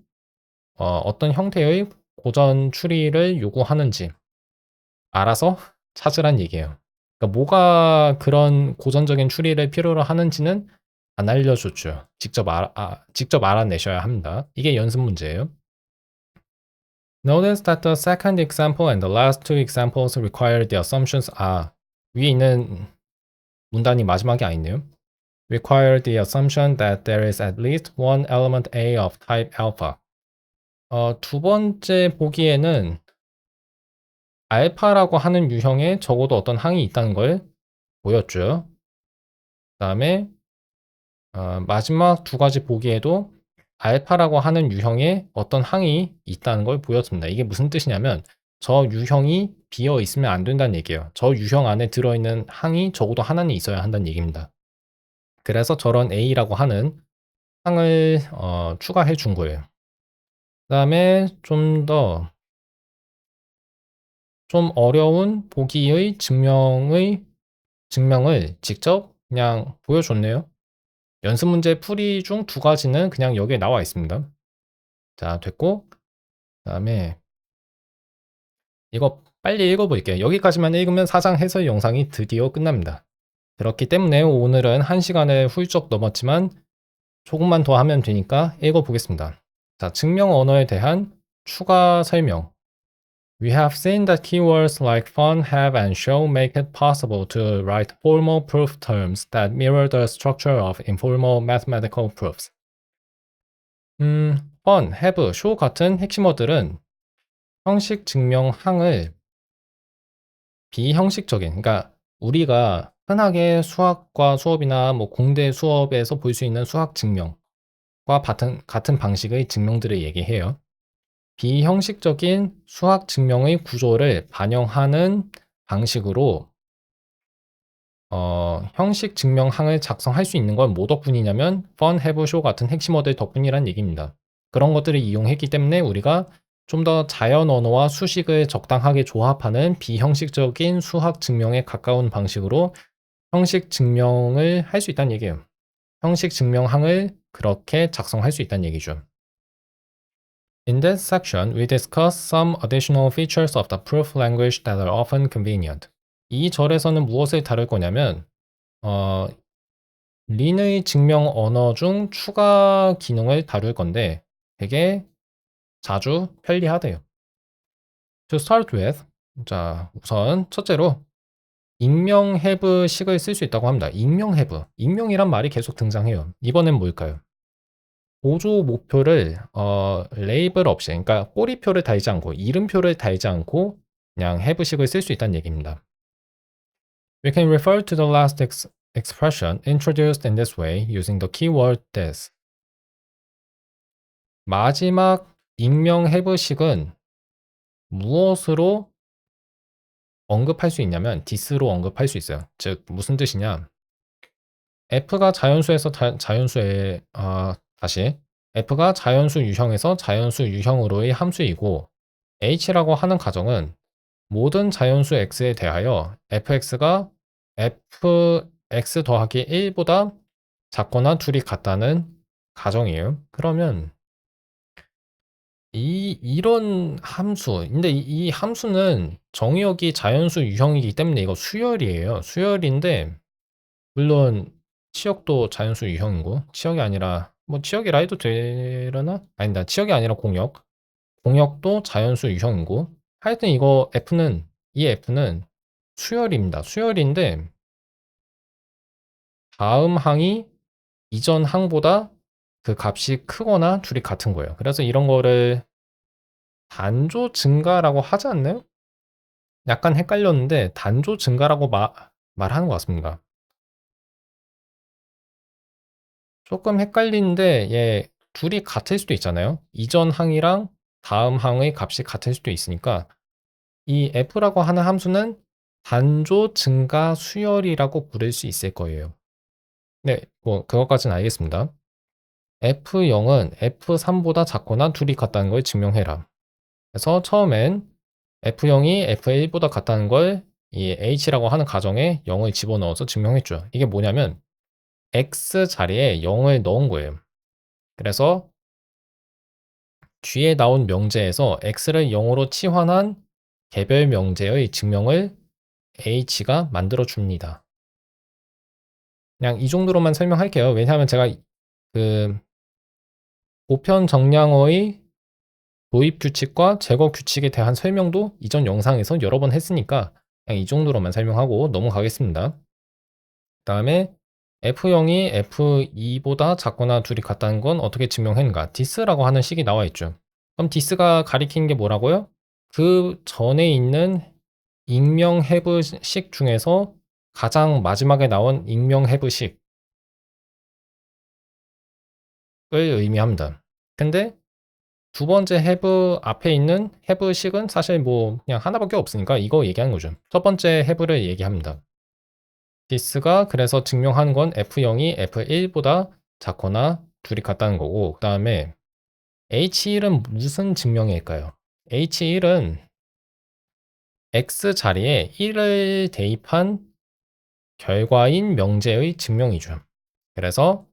Speaker 1: 어떤 형태의 고전 추리를 요구하는지 알아서 찾으란 얘기예요. 그러니까 뭐가 그런 고전적인 추리를 필요로 하는지는 안 알려줬죠. 직접 알아내셔야 합니다. 이게 연습 문제예요. Notice that the second example and the last two examples require the assumptions are 위에 있는 문단이 마지막이 아니네요. Require the assumption that there is at least one element A of type alpha. 두 번째 보기에는 알파라고 하는 유형에 적어도 어떤 항이 있다는 걸 보였죠. 그 다음에 마지막 두 가지 보기에도 알파라고 하는 유형에 어떤 항이 있다는 걸 보였습니다. 이게 무슨 뜻이냐면 저 유형이 비어 있으면 안 된다는 얘기예요. 저 유형 안에 들어있는 항이 적어도 하나는 있어야 한다는 얘기입니다. 그래서 저런 A라고 하는 항을 추가해 준 거예요. 그 다음에 좀 어려운 보기의 증명을 직접 그냥 보여줬네요. 연습 문제 풀이 중 두 가지는 그냥 여기에 나와 있습니다. 자, 됐고, 그 다음에 이거 빨리 읽어볼게요. 여기까지만 읽으면 사장 해설 영상이 드디어 끝납니다. 그렇기 때문에 오늘은 1시간을 훌쩍 넘었지만 조금만 더 하면 되니까 읽어보겠습니다. 자, 증명 언어에 대한 추가 설명. We have seen that keywords like fun, have, and show make it possible to write formal proof terms that mirror the structure of informal mathematical proofs. fun, have, show 같은 핵심어들은 형식 증명항을 비형식적인, 그러니까 우리가 흔하게 수학과 수업이나 뭐 공대 수업에서 볼 수 있는 수학 증명과 같은 방식의 증명들을 얘기해요. 비형식적인 수학 증명의 구조를 반영하는 방식으로 형식 증명항을 작성할 수 있는 건 뭐 덕분이냐면 fun, have, show 같은 핵심어들 덕분이란 얘기입니다. 그런 것들을 이용했기 때문에 우리가 좀 더 자연 언어와 수식을 적당하게 조합하는 비형식적인 수학 증명에 가까운 방식으로 형식 증명을 할 수 있다는 얘기예요. 형식 증명항을 그렇게 작성할 수 있다는 얘기죠. In this section, we discuss some additional features of the proof language that are often convenient. 이 절에서는 무엇을 다룰 거냐면 어 린의 증명 언어 중 추가 기능을 다룰 건데 되게 자주 편리하대요. To start with, 자 우선 첫째로 익명 have 식을 쓸 수 있다고 합니다. 익명 have, 익명이란 말이 계속 등장해요. 이번엔 뭘까요? 보조 목표를 레이블 없이, 그러니까 꼬리표를 달지 않고 이름표를 달지 않고 그냥 have식을 쓸 수 있다는 얘기입니다. We can refer to the last expression introduced in this way using the keyword this. 마지막 익명 have식은 무엇으로 언급할 수 있냐면 this로 언급할 수 있어요. 즉 무슨 뜻이냐? f가 자연수에서 자연수의 다시 f가 자연수 유형에서 자연수 유형으로의 함수이고 h라고 하는 가정은 모든 자연수 x에 대하여 fx가 fx 더하기 1보다 작거나 둘이 같다는 가정이에요. 그러면 이런 함수, 근데 이 함수는 정의역이 자연수 유형이기 때문에 이거 수열이에요. 수열인데 물론 치역도 자연수 유형이고 치역이 아니라 뭐 치역이라 해도 되려나? 아니다. 치역이 아니라 공역. 공역도 자연수 유형이고 하여튼 이거 F는 이 F는 수열입니다. 수열인데 다음 항이 이전 항보다 그 값이 크거나 둘이 같은 거예요. 그래서 이런 거를 단조 증가라고 하지 않나요? 약간 헷갈렸는데 단조 증가라고 말하는 것 같습니다. 조금 헷갈리는데 얘 둘이 같을 수도 있잖아요. 이전 항이랑 다음 항의 값이 같을 수도 있으니까 이 f라고 하는 함수는 단조 증가 수열이라고 부를 수 있을 거예요. 네, 뭐 그것까지는 알겠습니다. f0은 f3보다 작거나 둘이 같다는 걸 증명해라. 그래서 처음엔 f0이 f1보다 같다는 걸 이 h라고 하는 가정에 0을 집어넣어서 증명했죠. 이게 뭐냐면 x 자리에 0을 넣은 거예요. 그래서 뒤에 나온 명제에서 x를 0으로 치환한 개별 명제의 증명을 h가 만들어 줍니다. 그냥 이 정도로만 설명할게요. 왜냐하면 제가 그 보편 정량어의 도입 규칙과 제거 규칙에 대한 설명도 이전 영상에서 여러 번 했으니까 그냥 이 정도로만 설명하고 넘어가겠습니다. 그다음에 f0이 f2보다 작거나 둘이 같다는 건 어떻게 증명했는가? this라고 하는 식이 나와 있죠. 그럼 this가 가리키는 게 뭐라고요? 그 전에 있는 익명 have식 중에서 가장 마지막에 나온 익명 have식을 의미합니다. 근데 두 번째 have 앞에 있는 have식은 사실 뭐 그냥 하나밖에 없으니까 이거 얘기하는 거죠. 첫 번째 have를 얘기합니다. this가 그래서 증명하는 건 f0이 f1보다 작거나 둘이 같다는 거고, 그 다음에 h1은 무슨 증명일까요? h1은 x 자리에 1을 대입한 결과인 명제의 증명이죠. 그래서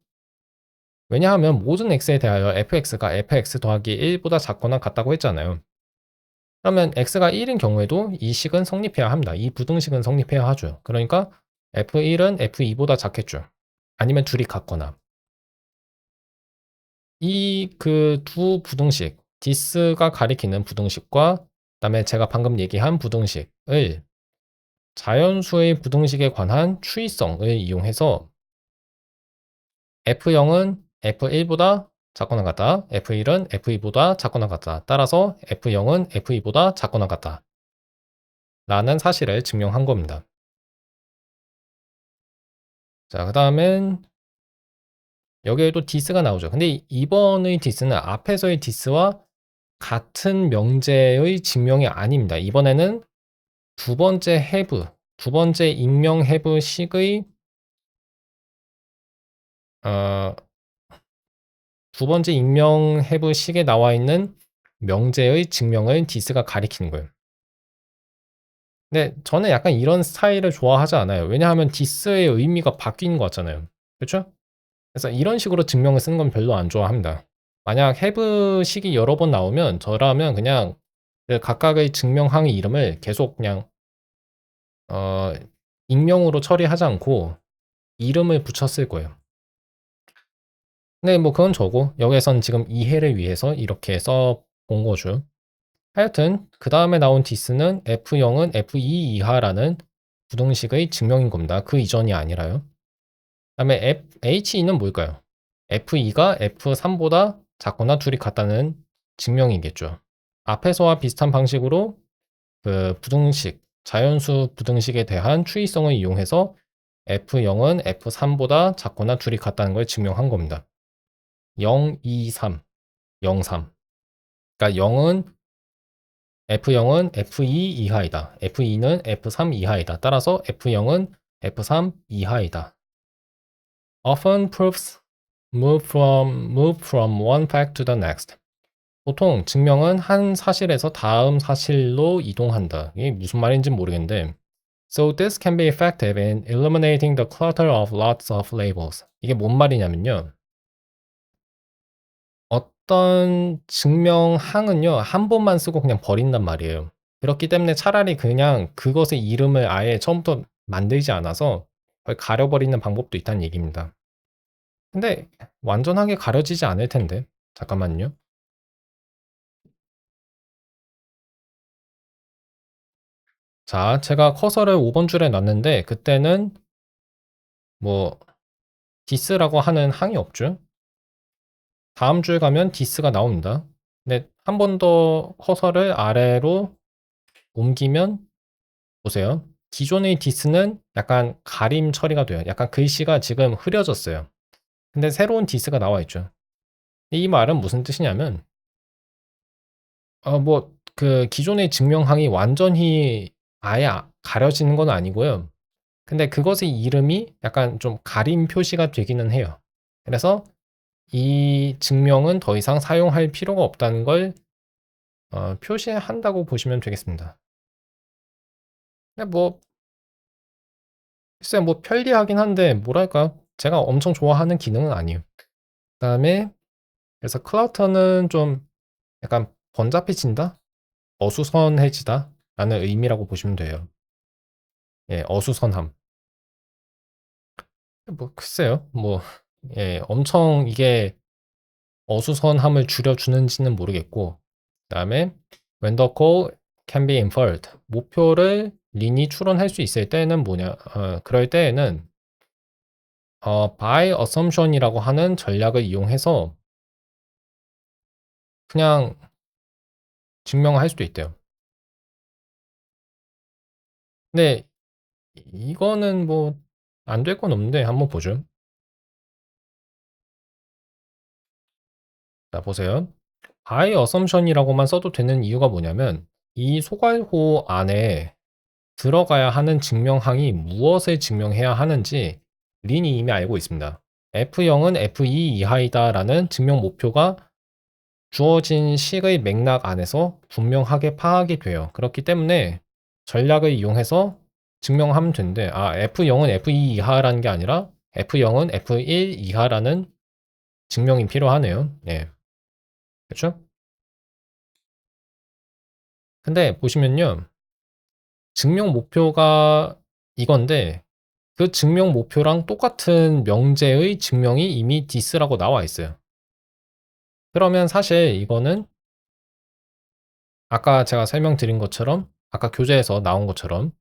Speaker 1: 왜냐하면 모든 x에 대하여 fx가 fx 더하기 1보다 작거나 같다고 했잖아요. 그러면 x가 1인 경우에도 이 식은 성립해야 합니다. 이 부등식은 성립해야 하죠. 그러니까 f1은 f2보다 작겠죠. 아니면 둘이 같거나. 이 그 두 부등식, this가 가리키는 부등식과 그다음에 제가 방금 얘기한 부등식을 자연수의 부등식에 관한 추이성을 이용해서 f0은 f1보다 작거나 같다. f1은 f2보다 작거나 같다. 따라서 f0은 f2보다 작거나 같다. 라는 사실을 증명한 겁니다. 자, 그 다음엔 여기에도 this가 나오죠. 근데 이번의 this는 앞에서의 this와 같은 명제의 증명이 아닙니다. 이번에는 두 번째 have, 두 번째 익명 have 식의 두 번째 익명 have 식에 나와 있는 명제의 증명을 this가 가리키는 거예요. 근데 저는 약간 이런 스타일을 좋아하지 않아요. 왜냐하면 this의 의미가 바뀐 것 같잖아요. 그렇죠? 그래서 이런 식으로 증명을 쓰는 건 별로 안 좋아합니다. 만약 have 식이 여러 번 나오면 저라면 그냥 그 각각의 증명항의 이름을 계속 그냥 어, 익명으로 처리하지 않고 이름을 붙였을 거예요. 네, 뭐 그건 저고 여기에선 지금 이해를 위해서 이렇게 써 본 거죠. 하여튼 그 다음에 나온 디스는 F0은 F2 이하라는 부등식의 증명인 겁니다. 그 이전이 아니라요. 그다음에 H2는 뭘까요? F2가 F3보다 작거나 둘이 같다는 증명이겠죠. 앞에서와 비슷한 방식으로 그 부등식, 자연수 부등식에 대한 추이성을 이용해서 F0은 F3보다 작거나 둘이 같다는 걸 증명한 겁니다. 0, 2, 3, 0, 3. 그러니까 0은 F0은 F2 이하이다. F2는 F3 이하이다. 따라서 F0은 F3 이하이다. Often proofs move from one fact to the next. 보통 증명은 한 사실에서 다음 사실로 이동한다. 이게 무슨 말인지 모르겠는데 So this can be effective in eliminating the clutter of lots of labels. 이게 뭔 말이냐면요. 어떤 증명항은요. 한 번만 쓰고 그냥 버린단 말이에요. 그렇기 때문에 차라리 그냥 그것의 이름을 아예 처음부터 만들지 않아서 그걸 가려버리는 방법도 있다는 얘기입니다. 근데 완전하게 가려지지 않을 텐데. 잠깐만요. 자, 제가 커서를 5번 줄에 놨는데 그때는 뭐 디스라고 하는 항이 없죠. 다음 줄 가면 디스가 나옵니다. 근데 한 번 더 커서를 아래로 옮기면 보세요. 기존의 디스는 약간 가림 처리가 돼요. 약간 글씨가 지금 흐려졌어요. 근데 새로운 디스가 나와 있죠. 이 말은 무슨 뜻이냐면 뭐 그 기존의 증명항이 완전히 아예 가려지는 건 아니고요. 근데 그것의 이름이 약간 좀 가림 표시가 되기는 해요. 그래서 이 증명은 더 이상 사용할 필요가 없다는 걸 표시한다고 보시면 되겠습니다. 근데 뭐 글쎄 뭐 편리하긴 한데 뭐랄까 제가 엄청 좋아하는 기능은 아니에요. 그다음에 그래서 클러터는 좀 약간 번잡해진다, 어수선해지다 라는 의미라고 보시면 돼요. 예, 어수선함. 뭐 글쎄요, 뭐 예, 엄청 이게 어수선함을 줄여주는지는 모르겠고, 그다음에 when the goal can be inferred, 목표를 린이 추론할 수 있을 때는 뭐냐, 그럴 때에는 by assumption이라고 하는 전략을 이용해서 그냥 증명할 수도 있대요. 근데 이거는 뭐 안 될 건 없는데 한번 보죠. 자, 보세요. by assumption이라고만 써도 되는 이유가 뭐냐면 이 소괄호 안에 들어가야 하는 증명항이 무엇을 증명해야 하는지 린이 이미 알고 있습니다. F0은 F2 이하이다라는 증명 목표가 주어진 식의 맥락 안에서 분명하게 파악이 돼요. 그렇기 때문에 전략을 이용해서 증명하면 되는데 F0은 F2 이하라는 게 아니라 F0은 F1 이하라는 증명이 필요하네요. 예. 그렇죠? 근데 보시면요. 증명 목표가 이건데 그 증명 목표랑 똑같은 명제의 증명이 이미 디스라고 나와 있어요. 그러면 사실 이거는 아까 제가 설명드린 것처럼 아까 교재에서 나온 것처럼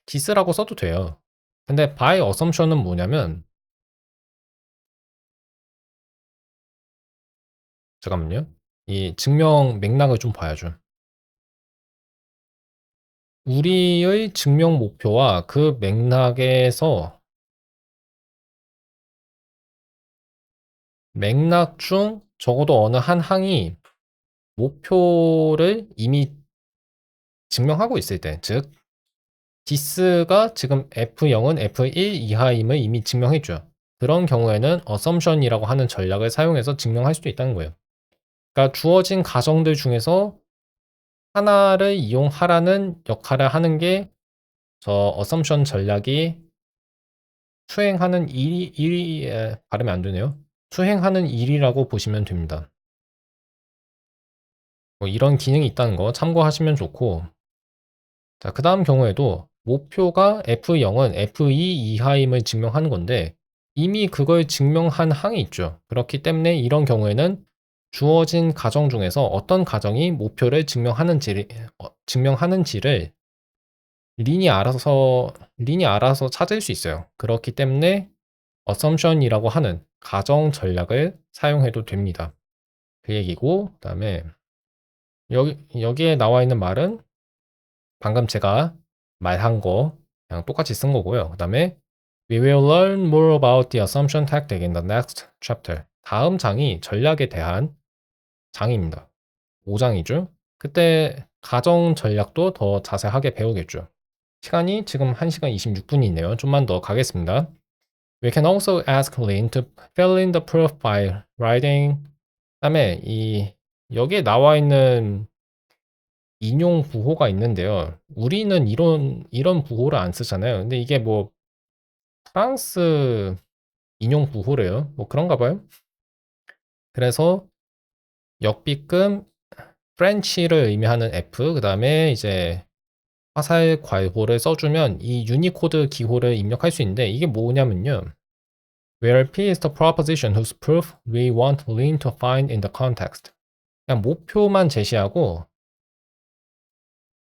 Speaker 1: 디스라고 써도 돼요. 근데 by assumption은 뭐냐면 잠깐만요. 이 증명 맥락을 좀 봐야죠. 우리의 증명 목표와 그 맥락에서 맥락 중 적어도 어느 한 항이 목표를 이미 증명하고 있을 때, 즉 디스가 지금 F0은 F1 이하임을 이미 증명했죠. 그런 경우에는 assumption이라고 하는 전략을 사용해서 증명할 수도 있다는 거예요. 그러니까 주어진 가정들 중에서 하나를 이용하라는 역할을 하는 게 저 assumption 전략이 수행하는 일이 발음이 안 되네요. 수행하는 일이라고 보시면 됩니다. 뭐 이런 기능이 있다는 거 참고하시면 좋고, 자, 그 다음 경우에도 목표가 F0은 F2 이하임을 증명하는 건데 이미 그걸 증명한 항이 있죠. 그렇기 때문에 이런 경우에는 주어진 가정 중에서 어떤 가정이 목표를 증명하는지를 린이 알아서 찾을 수 있어요. 그렇기 때문에 assumption이라고 하는 가정 전략을 사용해도 됩니다. 그 얘기고, 그다음에 여기에 나와 있는 말은 방금 제가 말한 거 그냥 똑같이 쓴 거고요. 그다음에 We will learn more about the assumption tactic in the next chapter. 다음 장이 전략에 대한 장입니다. 5장이죠. 그때 가정 전략도 더 자세하게 배우겠죠. 시간이 지금 1시간 26분이 있네요. 좀만 더 가겠습니다. We can also ask Lin to fill in the proof by writing. 그다음에 여기에 나와 있는 인용 부호가 있는데요. 우리는 이런 부호를 안 쓰잖아요. 근데 이게 뭐 프랑스 인용 부호래요. 뭐 그런가 봐요. 그래서 역비금 프렌치를 의미하는 F, 그다음에 이제 화살 괄호를 써주면 이 유니코드 기호를 입력할 수 있는데 이게 뭐냐면요. Where P is the proposition whose proof we want Lin to find in the context. 그냥 목표만 제시하고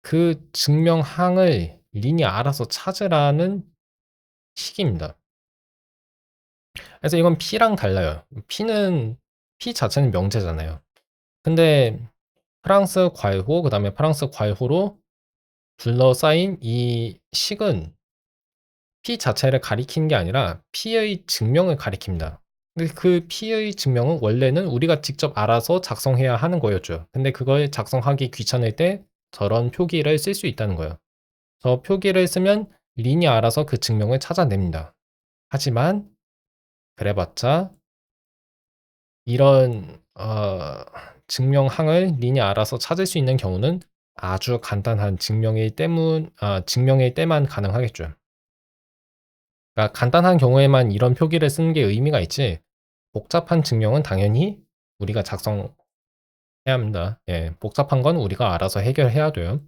Speaker 1: 그 증명항을 린이 알아서 찾으라는 식입니다. 그래서 이건 P랑 달라요. P 자체는 명제잖아요. 근데 프랑스 괄호, 그 다음에 프랑스 괄호로 둘러싸인 이 식은 P 자체를 가리키는 게 아니라 P의 증명을 가리킵니다. 근데 그 P의 증명은 원래는 우리가 직접 알아서 작성해야 하는 거였죠. 근데 그걸 작성하기 귀찮을 때 저런 표기를 쓸 수 있다는 거예요. 저 표기를 쓰면 린이 알아서 그 증명을 찾아냅니다. 하지만 그래봤자 이런 증명항을 린이 알아서 찾을 수 있는 경우는 아주 간단한 증명일 때만 가능하겠죠. 그러니까 간단한 경우에만 이런 표기를 쓰는 게 의미가 있지 복잡한 증명은 당연히 우리가 작성해야 합니다. 예, 복잡한 건 우리가 알아서 해결해야 돼요.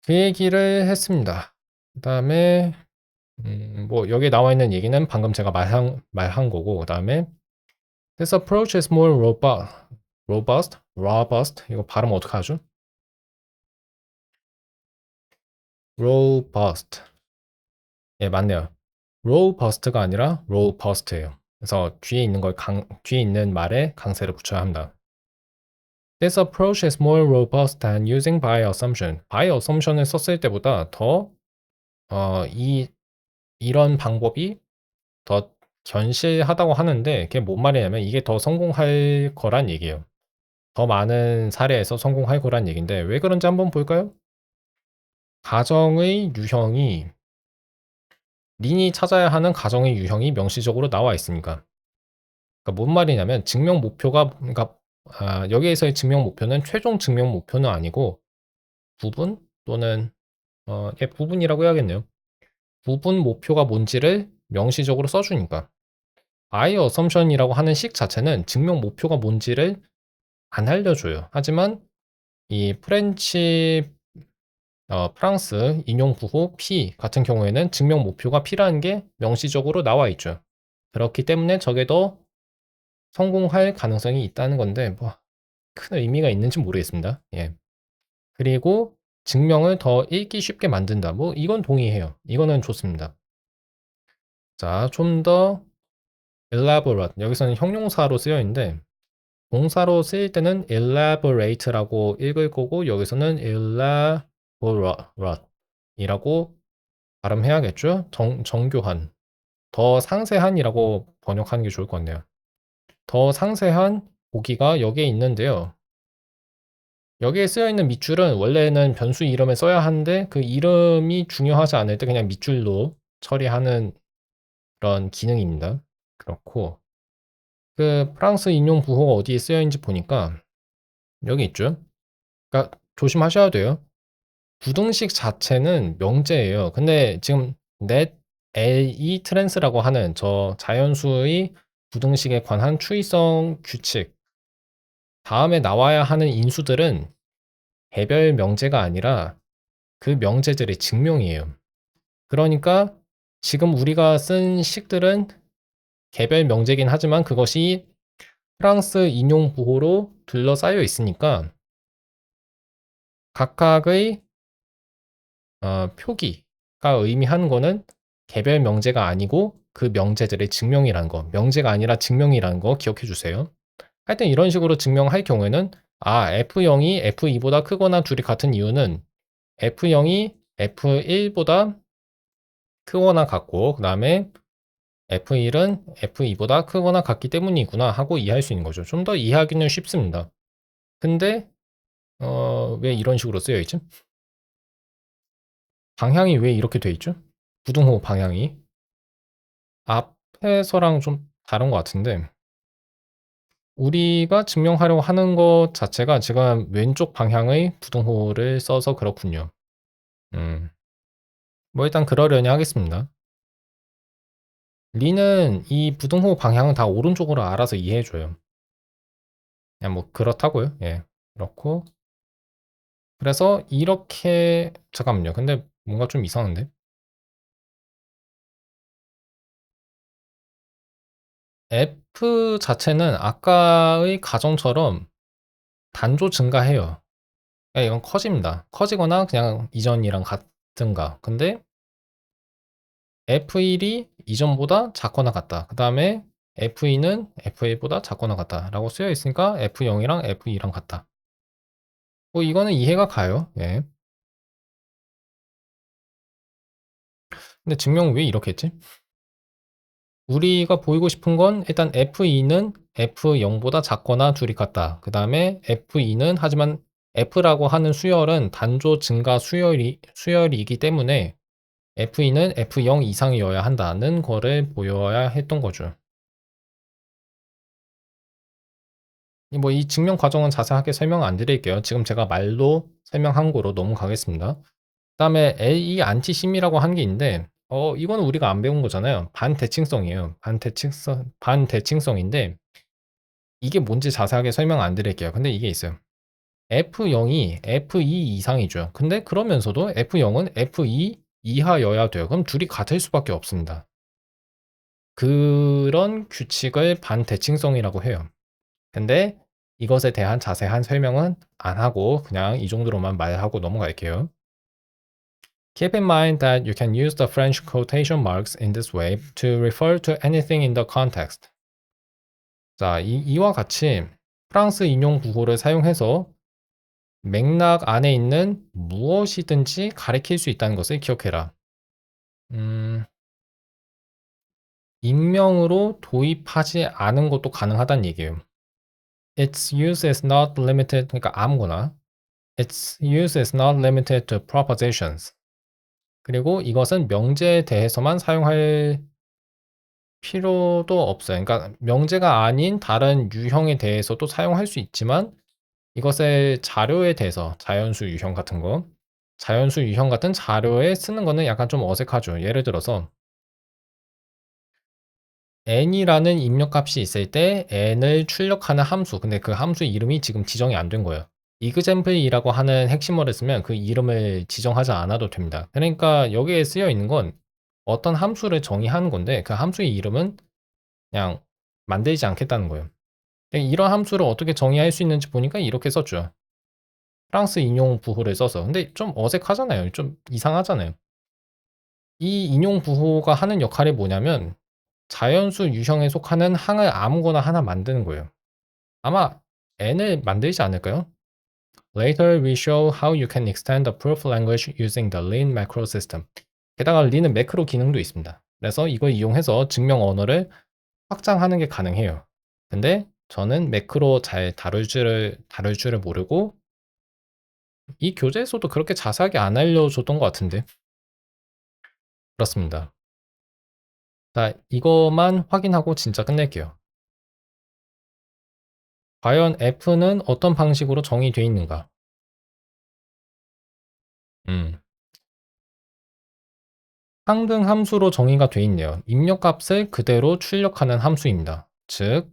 Speaker 1: 그 얘기를 했습니다. 그다음에 뭐 여기 나와 있는 얘기는 방금 제가 말한 거고 그다음에 This approach is more robust. 이거 발음 어떻게 하죠? robust. 예, 맞네요. robust가 아니라 robust예요. 그래서 뒤에 있는 말에 강세를 붙여야 합니다. This approach is more robust than using by assumption. by assumption을 썼을 때보다 더 이런 방법이 더 견실하다고 하는데 그게 뭔 말이냐면 이게 더 성공할 거란 얘기예요. 더 많은 사례에서 성공할 거란 얘기인데 왜 그런지 한번 볼까요? 가정의 유형이 린이 찾아야 하는 가정의 유형이 명시적으로 나와 있으니까. 그러니까 뭔 말이냐면 증명 목표가 그러니까 여기에서의 증명 목표는 최종 증명 목표는 아니고 부분 또는 부분이라고 해야겠네요. 부분 목표가 뭔지를 명시적으로 써주니까. I assumption이라고 하는 식 자체는 증명 목표가 뭔지를 안 알려줘요. 하지만 이 프랑스 인용 부호 P 같은 경우에는 증명 목표가 P라는 게 명시적으로 나와 있죠. 그렇기 때문에 저게 더 성공할 가능성이 있다는 건데 뭐 큰 의미가 있는지 모르겠습니다. 예. 그리고 증명을 더 읽기 쉽게 만든다. 뭐 이건 동의해요. 이거는 좋습니다. 자, 좀 더 elaborate. 여기서는 형용사로 쓰여 있는데 동사로 쓰일 때는 elaborate라고 읽을 거고 여기서는 elaborate이라고 발음해야겠죠? 정교한, 더 상세한이라고 번역하는 게 좋을 것 같네요. 더 상세한 보기가 여기에 있는데요. 여기에 쓰여 있는 밑줄은 원래는 변수 이름을 써야 하는데 그 이름이 중요하지 않을 때 그냥 밑줄로 처리하는 그런 기능입니다. 그렇고 그 프랑스 인용 부호가 어디에 쓰여 있는지 보니까 여기 있죠. 그러니까 조심하셔야 돼요. 부등식 자체는 명제예요. 근데 지금 net le trans라고 하는 저 자연수의 부등식에 관한 추이성 규칙 다음에 나와야 하는 인수들은 개별 명제가 아니라 그 명제들의 증명이에요. 그러니까 지금 우리가 쓴 식들은 개별 명제긴 하지만 그것이 프랑스 인용 부호로 둘러싸여 있으니까 각각의 표기가 의미하는 거는 개별 명제가 아니고 그 명제들의 증명이라는 거, 명제가 아니라 증명이라는 거 기억해 주세요. 하여튼 이런 식으로 증명할 경우에는 F0이 F2보다 크거나 둘이 같은 이유는 F0이 F1보다 크거나 같고 그 다음에 F1은 F2보다 크거나 같기 때문이구나 하고 이해할 수 있는 거죠. 좀 더 이해하기는 쉽습니다. 근데 왜 이런 식으로 쓰여 있죠? 방향이 왜 이렇게 돼 있죠? 부등호 방향이 앞에서랑 좀 다른 것 같은데 우리가 증명하려고 하는 것 자체가 지금 왼쪽 방향의 부등호를 써서 그렇군요. 뭐 일단 그러려니 하겠습니다. 리는 이 부등호 방향은 다 오른쪽으로 알아서 이해해줘요. 그냥 뭐 그렇다고요. 예, 그렇고 그래서 이렇게 잠깐만요. 근데 뭔가 좀 이상한데? F 자체는 아까의 가정처럼 단조 증가해요. 그러니까 이건 커집니다. 커지거나 그냥 이전이랑 같든가. 근데 F1이 이전보다 작거나 같다. 그 다음에 F2는 F1보다 작거나 같다. 라고 쓰여 있으니까 F0이랑 F2랑 같다. 뭐 이거는 이해가 가요. 예. 근데 증명 왜 이렇게 했지? 우리가 보이고 싶은 건 일단 F2는 F0보다 작거나 둘이 같다. 그 다음에 F2는 하지만 F라고 하는 수열은 단조 증가 수열이기 때문에 F2는 F0 이상이어야 한다는 거를 보여야 했던 거죠. 뭐 이 증명 과정은 자세하게 설명 안 드릴게요. 지금 제가 말로 설명한 거로 넘어가겠습니다. 그다음에 LE 안티심이라고 한 게 있는데 이거는 우리가 안 배운 거잖아요. 반대칭성이에요. 반대칭성인데 이게 뭔지 자세하게 설명 안 드릴게요. 근데 이게 있어요. F0이 F2 이상이죠. 근데 그러면서도 F0은 F2 이하여야 돼요. 그럼 둘이 같을 수밖에 없습니다. 그런 규칙을 반대칭성이라고 해요. 근데 이것에 대한 자세한 설명은 안 하고 그냥 이 정도로만 말하고 넘어갈게요. Keep in mind that you can use the French quotation marks in this way to refer to anything in the context. 자, 이와 같이 프랑스 인용 구호를 사용해서 맥락 안에 있는 무엇이든지 가리킬 수 있다는 것을 기억해라. 익명으로 도입하지 않은 것도 가능하다는 얘기예요. Its use is not limited, 그러니까 아무거나. Its use is not limited to propositions. 그리고 이것은 명제에 대해서만 사용할 필요도 없어요. 그러니까 명제가 아닌 다른 유형에 대해서도 사용할 수 있지만 이것을 자료에 대해서 자연수 유형 같은 거, 자연수 유형 같은 자료에 쓰는 거는 약간 좀 어색하죠. 예를 들어서 n이라는 입력값이 있을 때 n을 출력하는 함수, 근데 그 함수 이름이 지금 지정이 안 된 거예요. example이라고 하는 핵심어를 쓰면 그 이름을 지정하지 않아도 됩니다. 그러니까 여기에 쓰여 있는 건 어떤 함수를 정의하는 건데 그 함수의 이름은 그냥 만들지 않겠다는 거예요. 이런 함수를 어떻게 정의할 수 있는지 보니까 이렇게 썼죠. 프랑스 인용 부호를 써서. 근데 좀 어색하잖아요. 좀 이상하잖아요. 이 인용 부호가 하는 역할이 뭐냐면 자연수 유형에 속하는 항을 아무거나 하나 만드는 거예요. 아마 n을 만들지 않을까요? Later we show how you can extend the proof language using the lean macro system. 게다가 lean은 매크로 기능도 있습니다. 그래서 이걸 이용해서 증명 언어를 확장하는 게 가능해요. 근데 저는 매크로 잘 다룰 줄을 모르고 이 교재에서도 그렇게 자세하게 안 알려줬던 것 같은데. 그렇습니다. 자, 이것만 확인하고 진짜 끝낼게요. 과연 F는 어떤 방식으로 정의되어 있는가? 상등 함수로 정의가 되어 있네요. 입력값을 그대로 출력하는 함수입니다. 즉,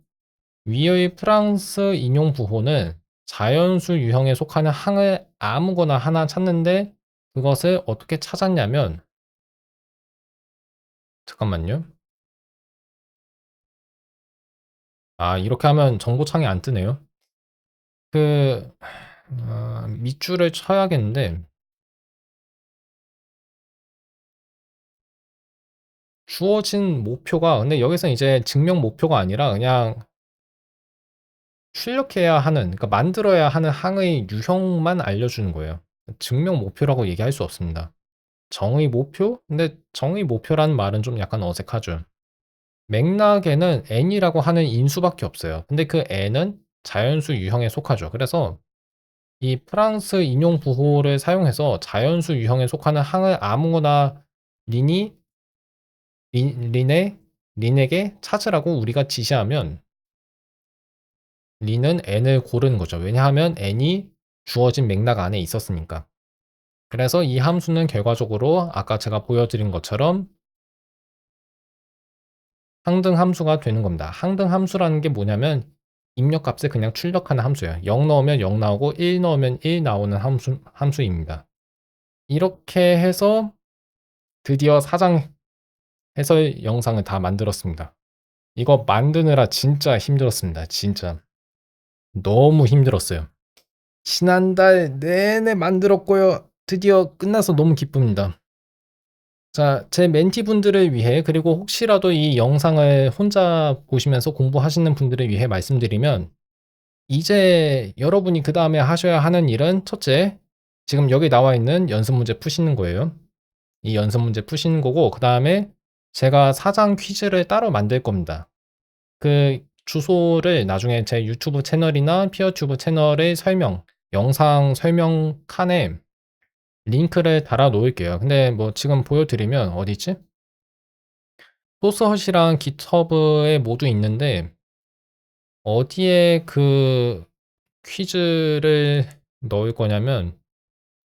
Speaker 1: 위의 프랑스 인용 부호는 자연수 유형에 속하는 항을 아무거나 하나 찾는데 그것을 어떻게 찾았냐면 잠깐만요. 이렇게 하면 정보창이 안 뜨네요. 그 밑줄을 쳐야겠는데 주어진 목표가 근데 여기서는 이제 증명 목표가 아니라 그냥 출력해야 하는 그러니까 만들어야 하는 항의 유형만 알려주는 거예요. 증명 목표라고 얘기할 수 없습니다. 정의 목표? 근데 정의 목표라는 말은 좀 약간 어색하죠. 맥락에는 n이라고 하는 인수밖에 없어요. 근데 그 n은 자연수 유형에 속하죠. 그래서 이 프랑스 인용 부호를 사용해서 자연수 유형에 속하는 항을 아무거나 린이 린에 린에게 찾으라고 우리가 지시하면 린은 n을 고르는 거죠. 왜냐하면 n이 주어진 맥락 안에 있었으니까. 그래서 이 함수는 결과적으로 아까 제가 보여드린 것처럼 항등 함수가 되는 겁니다. 항등 함수라는 게 뭐냐면 입력값을 그냥 출력하는 함수예요. 0 넣으면 0 나오고 1 넣으면 1 나오는 함수입니다. 이렇게 해서 드디어 사장 해설 영상을 다 만들었습니다. 이거 만드느라 진짜 힘들었습니다. 진짜. 너무 힘들었어요. 지난달 내내 만들었고요. 드디어 끝나서 너무 기쁩니다. 자, 제 멘티분들을 위해 그리고 혹시라도 이 영상을 혼자 보시면서 공부하시는 분들을 위해 말씀드리면 이제 여러분이 그 다음에 하셔야 하는 일은 첫째, 지금 여기 나와 있는 연습 문제 푸시는 거예요. 이 연습 문제 푸시는 거고 그 다음에 제가 사장 퀴즈를 따로 만들 겁니다. 그 주소를 나중에 제 유튜브 채널이나 피어튜브 채널의 영상 설명 칸에 링크를 달아 놓을게요. 근데 뭐 지금 보여드리면 어디지? 소스헛이랑 깃허브에 모두 있는데 어디에 그 퀴즈를 넣을 거냐면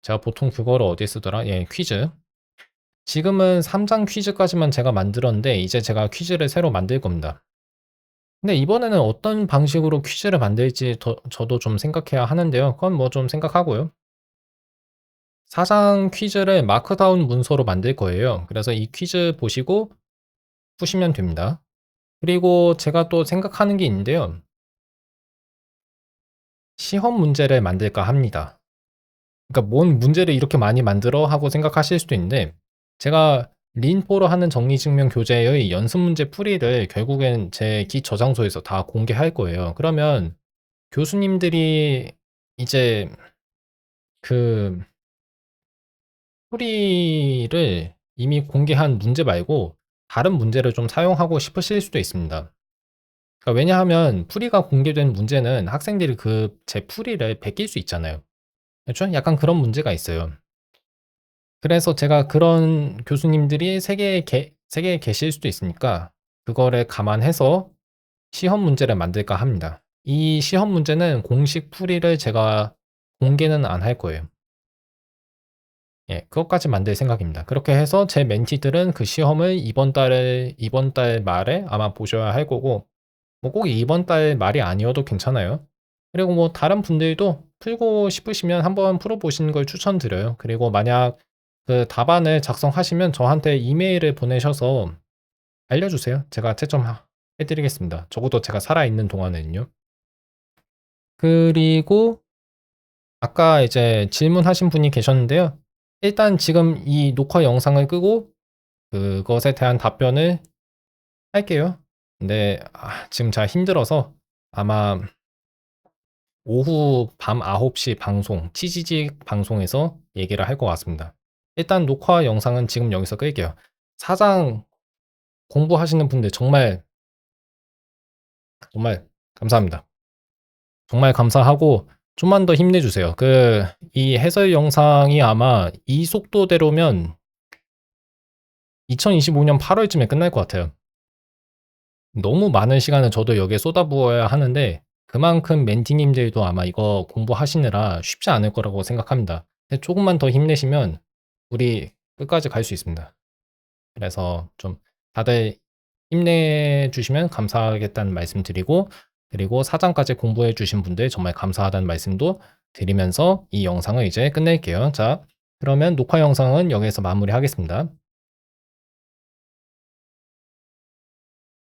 Speaker 1: 제가 보통 그거를 어디에 쓰더라? 예, 퀴즈. 지금은 3장 퀴즈까지만 제가 만들었는데 이제 제가 퀴즈를 새로 만들 겁니다. 근데 이번에는 어떤 방식으로 퀴즈를 만들지 저도 좀 생각해야 하는데요. 그건 뭐 좀 생각하고요. 4장 퀴즈를 마크다운 문서로 만들 거예요. 그래서 이 퀴즈 보시고 푸시면 됩니다. 그리고 제가 또 생각하는 게 있는데요. 시험 문제를 만들까 합니다. 그러니까 뭔 문제를 이렇게 많이 만들어 하고 생각하실 수도 있는데 제가 린포로 하는 정리증명 교재의 연습 문제 풀이를 결국엔 제 기 저장소에서 다 공개할 거예요. 그러면 교수님들이 이제 그 풀이를 이미 공개한 문제 말고 다른 문제를 좀 사용하고 싶으실 수도 있습니다. 그러니까 왜냐하면 풀이가 공개된 문제는 학생들이 그 제 풀이를 베낄 수 있잖아요. 그렇죠? 약간 그런 문제가 있어요. 그래서 제가 그런 교수님들이 세계에 계실 수도 있으니까 그거를 감안해서 시험 문제를 만들까 합니다. 이 시험 문제는 공식 풀이를 제가 공개는 안 할 거예요. 예, 그것까지 만들 생각입니다. 그렇게 해서 제 멘티들은 그 시험을 이번 달 말에 아마 보셔야 할 거고, 뭐 꼭 이번 달 말이 아니어도 괜찮아요. 그리고 뭐 다른 분들도 풀고 싶으시면 한번 풀어보시는 걸 추천드려요. 그리고 만약 그 답안을 작성하시면 저한테 이메일을 보내셔서 알려주세요. 제가 채점해드리겠습니다. 적어도 제가 살아있는 동안에는요. 그리고 아까 이제 질문하신 분이 계셨는데요. 일단 지금 이 녹화 영상을 끄고 그것에 대한 답변을 할게요. 근데 지금 제가 힘들어서 아마 오후 밤 9시 방송, 치지직 방송에서 얘기를 할 것 같습니다. 일단 녹화 영상은 지금 여기서 끌게요. 사장 공부하시는 분들 정말 감사합니다. 정말 감사하고 좀만 더 힘내주세요. 이 해설 영상이 아마 이 속도대로면 2025년 8월쯤에 끝날 것 같아요. 너무 많은 시간을 저도 여기에 쏟아부어야 하는데 그만큼 멘티님들도 아마 이거 공부하시느라 쉽지 않을 거라고 생각합니다. 근데 조금만 더 힘내시면 우리 끝까지 갈 수 있습니다. 그래서 좀 다들 힘내주시면 감사하겠다는 말씀 드리고 그리고 사장까지 공부해 주신 분들 정말 감사하다는 말씀도 드리면서 이 영상을 이제 끝낼게요. 자, 그러면 녹화 영상은 여기에서 마무리하겠습니다.